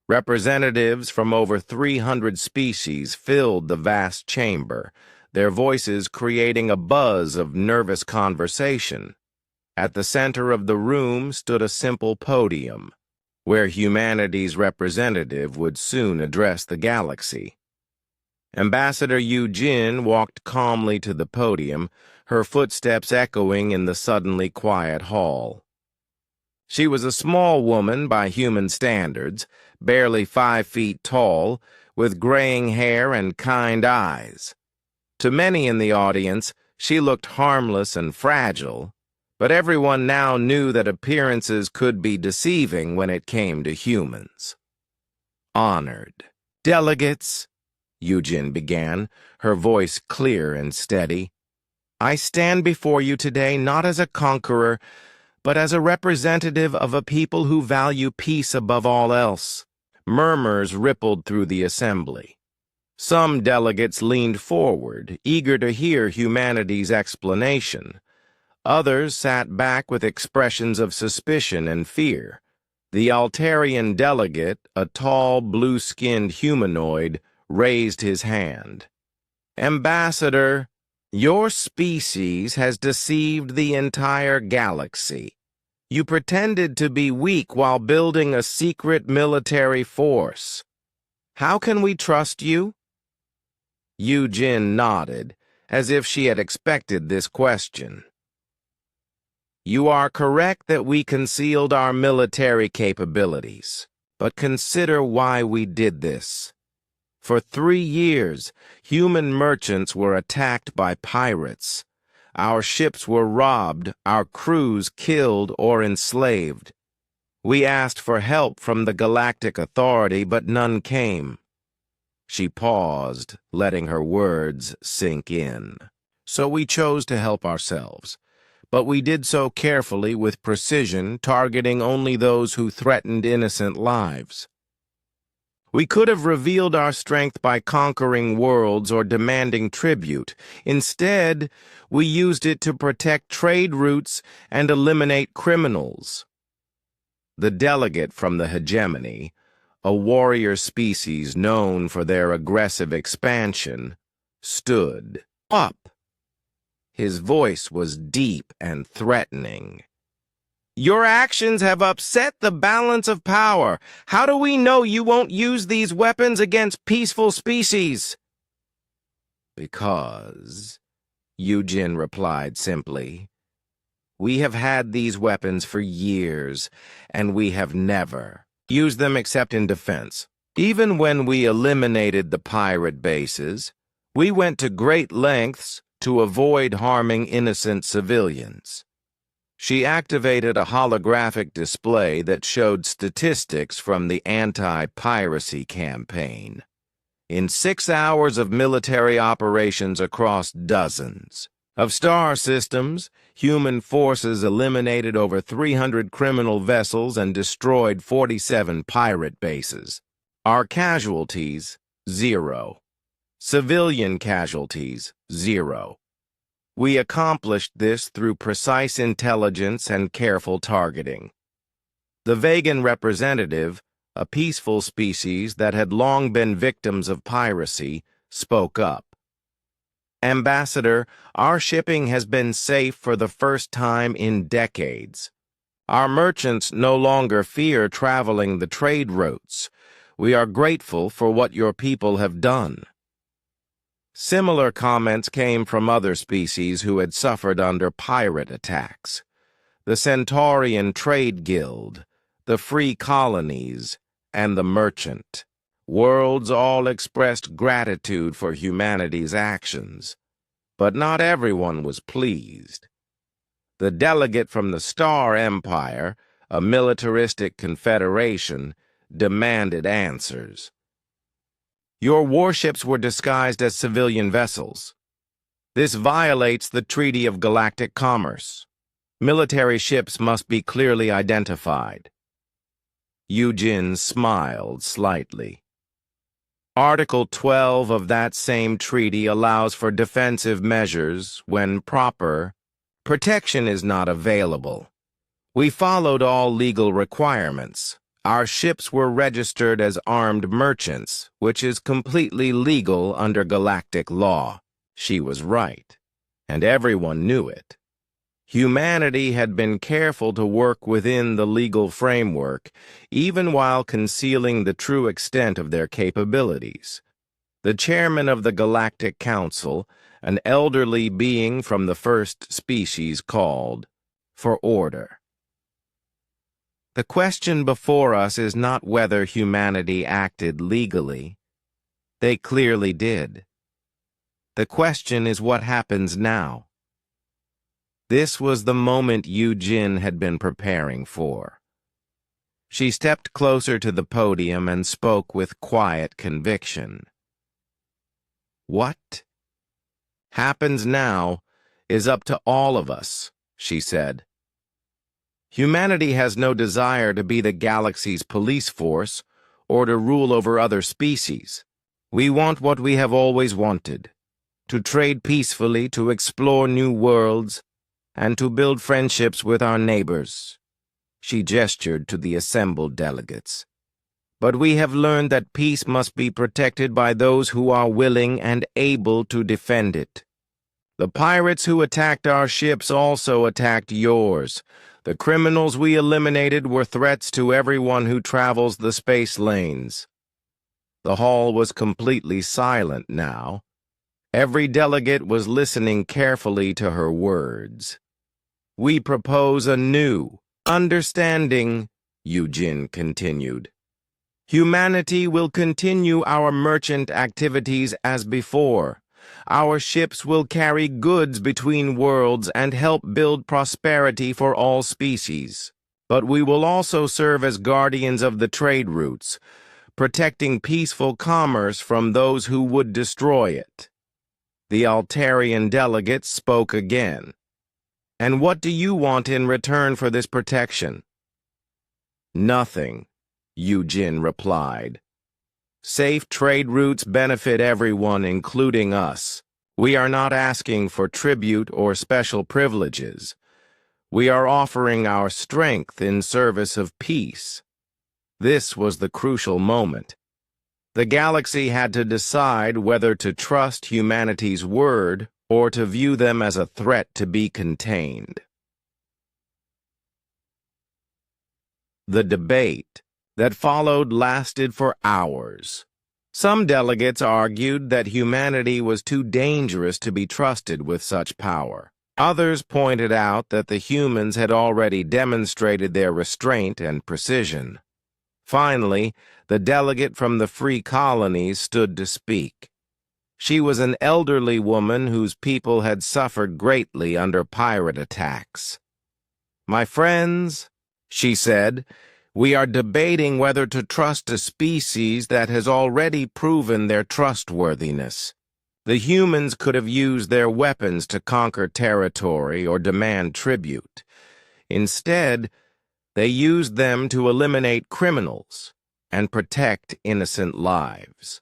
Representatives from over 300 species filled the vast chamber, their voices creating a buzz of nervous conversation. At the center of the room stood a simple podium, where humanity's representative would soon address the galaxy. Ambassador Yu Jin walked calmly to the podium, her footsteps echoing in the suddenly quiet hall. She was a small woman by human standards, barely 5 feet tall, with graying hair and kind eyes. To many in the audience, she looked harmless and fragile, but everyone now knew that appearances could be deceiving when it came to humans. "Honored delegates," Yujin began, her voice clear and steady, "I stand before you today not as a conqueror, but as a representative of a people who value peace above all else." Murmurs rippled through the assembly. Some delegates leaned forward, eager to hear humanity's explanation. Others sat back with expressions of suspicion and fear. The Altarian delegate, a tall, blue-skinned humanoid, raised his hand. "Ambassador, your species has deceived the entire galaxy. You pretended to be weak while building a secret military force. How can we trust you?" Yu Jin nodded, as if she had expected this question. "You are correct that we concealed our military capabilities, but consider why we did this. For 3 years, human merchants were attacked by pirates. Our ships were robbed, our crews killed or enslaved. We asked for help from the Galactic Authority, but none came. She paused, letting her words sink in. So we chose to help ourselves. But we did so carefully with precision, targeting only those who threatened innocent lives. We could have revealed our strength by conquering worlds or demanding tribute. Instead, we used it to protect trade routes and eliminate criminals. The delegate from the hegemony, a warrior species known for their aggressive expansion, stood up. His voice was deep and threatening. Your actions have upset the balance of power. How do we know you won't use these weapons against peaceful species? Because, Yujin replied simply, we have had these weapons for years, and we have never used them except in defense. Even when we eliminated the pirate bases, we went to great lengths to avoid harming innocent civilians. She activated a holographic display that showed statistics from the anti-piracy campaign. In 6 hours of military operations across dozens of star systems, human forces eliminated over 300 criminal vessels and destroyed 47 pirate bases. Our casualties, 0. Civilian casualties, 0. We accomplished this through precise intelligence and careful targeting. The vegan representative, a peaceful species that had long been victims of piracy, spoke up. Ambassador, our shipping has been safe for the first time in decades. Our merchants no longer fear traveling the trade routes. We are grateful for what your people have done. Similar comments came from other species who had suffered under pirate attacks. The Centaurian Trade Guild, the Free Colonies, and the Merchant. Worlds all expressed gratitude for humanity's actions. But not everyone was pleased. The delegate from the Star Empire, a militaristic confederation, demanded answers. Your warships were disguised as civilian vessels. This violates the Treaty of Galactic Commerce. Military ships must be clearly identified. Yujin smiled slightly. Article 12 of that same treaty allows for defensive measures when proper protection is not available. We followed all legal requirements. Our ships were registered as armed merchants, which is completely legal under galactic law. She was right, and everyone knew it. Humanity had been careful to work within the legal framework, even while concealing the true extent of their capabilities. The chairman of the Galactic Council, an elderly being from the first species, called for order. The question before us is not whether humanity acted legally. They clearly did. The question is what happens now. This was the moment Yujin had been preparing for. She stepped closer to the podium and spoke with quiet conviction. What happens now is up to all of us, she said. Humanity has no desire to be the galaxy's police force or to rule over other species. We want what we have always wanted, to trade peacefully, to explore new worlds, and to build friendships with our neighbors. She gestured to the assembled delegates. But we have learned that peace must be protected by those who are willing and able to defend it. The pirates who attacked our ships also attacked yours. The criminals we eliminated were threats to everyone who travels the space lanes. The hall was completely silent now. Every delegate was listening carefully to her words. We propose a new understanding, Yujin continued. Humanity will continue our merchant activities as before, Our ships will carry goods between worlds and help build prosperity for all species. But we will also serve as guardians of the trade routes, protecting peaceful commerce from those who would destroy it. The Altarian delegate spoke again. And what do you want in return for this protection? Nothing, Eugene replied. Safe trade routes benefit everyone, including us. We are not asking for tribute or special privileges. We are offering our strength in service of peace. This was the crucial moment. The galaxy had to decide whether to trust humanity's word or to view them as a threat to be contained. The debate that followed lasted for hours. Some delegates argued that humanity was too dangerous to be trusted with such power. Others pointed out that the humans had already demonstrated their restraint and precision. Finally, the delegate from the free colonies stood to speak. She was an elderly woman whose people had suffered greatly under pirate attacks. "My friends," she said, "we are debating whether to trust a species that has already proven their trustworthiness. The humans could have used their weapons to conquer territory or demand tribute. Instead, they used them to eliminate criminals and protect innocent lives."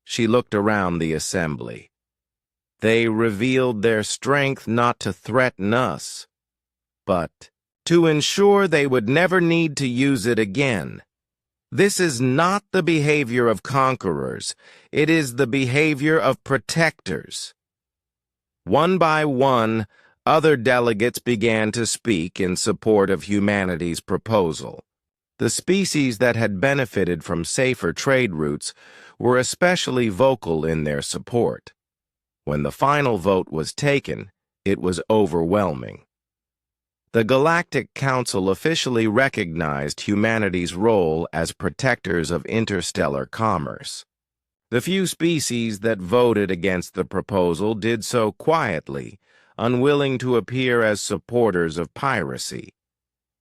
She looked around the assembly. They revealed their strength not to threaten us, but to ensure they would never need to use it again. This is not the behavior of conquerors. It is the behavior of protectors. One by one, other delegates began to speak in support of humanity's proposal. The species that had benefited from safer trade routes were especially vocal in their support. When the final vote was taken, it was overwhelming. The Galactic Council officially recognized humanity's role as protectors of interstellar commerce. The few species that voted against the proposal did so quietly, unwilling to appear as supporters of piracy.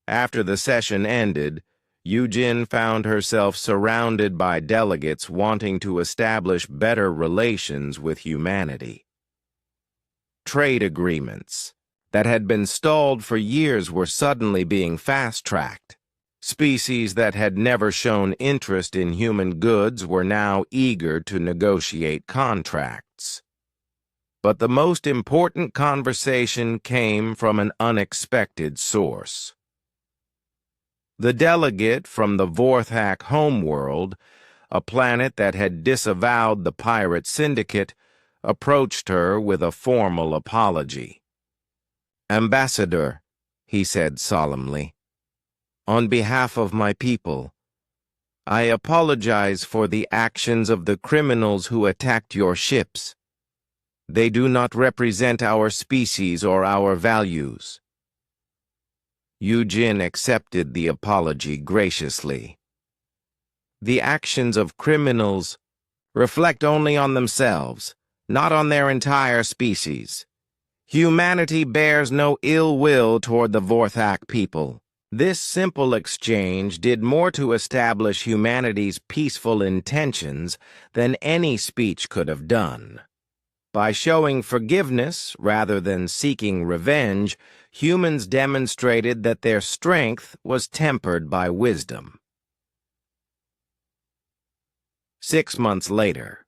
After the session ended, Eugene found herself surrounded by delegates wanting to establish better relations with humanity. Trade agreements that had been stalled for years were suddenly being fast-tracked. Species that had never shown interest in human goods were now eager to negotiate contracts. But the most important conversation came from an unexpected source. The delegate from the Vorthak homeworld, a planet that had disavowed the pirate syndicate, approached her with a formal apology. "Ambassador," he said solemnly, "on behalf of my people, I apologize for the actions of the criminals who attacked your ships. They do not represent our species or our values." Eugene accepted the apology graciously. "The actions of criminals reflect only on themselves, not on their entire species. Humanity bears no ill will toward the Vorthak people." This simple exchange did more to establish humanity's peaceful intentions than any speech could have done. By showing forgiveness rather than seeking revenge, humans demonstrated that their strength was tempered by wisdom. 6 months later,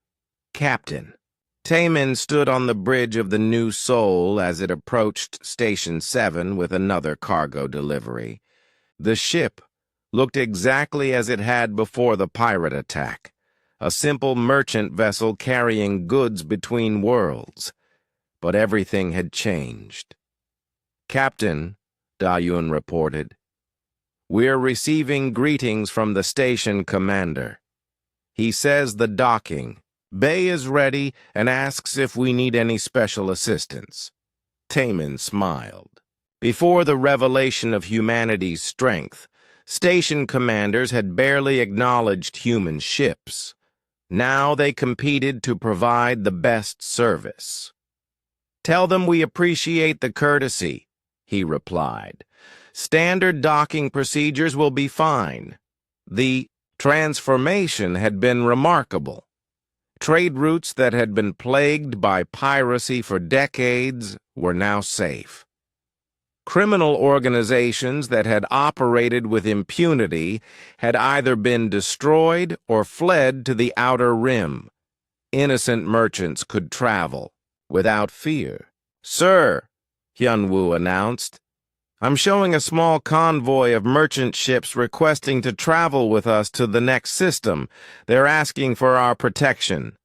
Captain Taman stood on the bridge of the New Sol as it approached Station 7 with another cargo delivery. The ship looked exactly as it had before the pirate attack, a simple merchant vessel carrying goods between worlds. But everything had changed. "Captain," Dayun reported, "we're receiving greetings from the station commander. He says the docking bay is ready and asks if we need any special assistance." Taman smiled. Before the revelation of humanity's strength, station commanders had barely acknowledged human ships. Now they competed to provide the best service. "Tell them we appreciate the courtesy," he replied. "Standard docking procedures will be fine." The transformation had been remarkable. Trade routes that had been plagued by piracy for decades were now safe. Criminal organizations that had operated with impunity had either been destroyed or fled to the outer rim. Innocent merchants could travel without fear. "Sir," Hyunwoo announced, "I'm showing a small convoy of merchant ships requesting to travel with us to the next system. They're asking for our protection."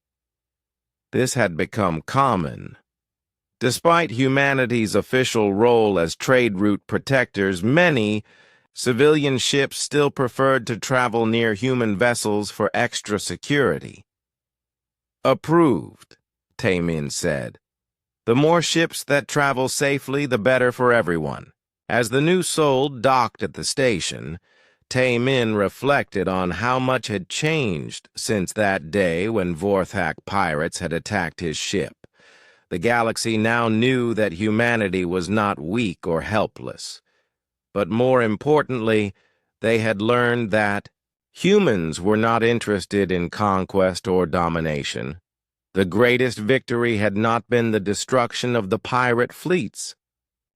This had become common. Despite humanity's official role as trade route protectors, many civilian ships still preferred to travel near human vessels for extra security. "Approved," Taemin said. "The more ships that travel safely, the better for everyone." As the new Seoul docked at the station, Taemin reflected on how much had changed since that day when Vorthak pirates had attacked his ship. The galaxy now knew that humanity was not weak or helpless. But more importantly, they had learned that humans were not interested in conquest or domination. The greatest victory had not been the destruction of the pirate fleets.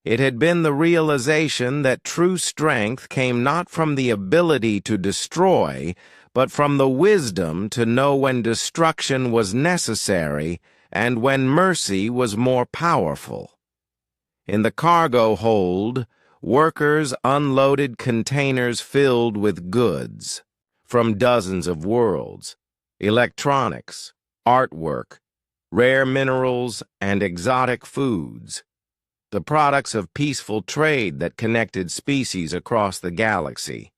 It had been the realization that true strength came not from the ability to destroy, but from the wisdom to know when destruction was necessary and when mercy was more powerful. In the cargo hold, workers unloaded containers filled with goods from dozens of worlds, electronics, artwork, rare minerals, and exotic foods, the products of peaceful trade that connected species across the galaxy.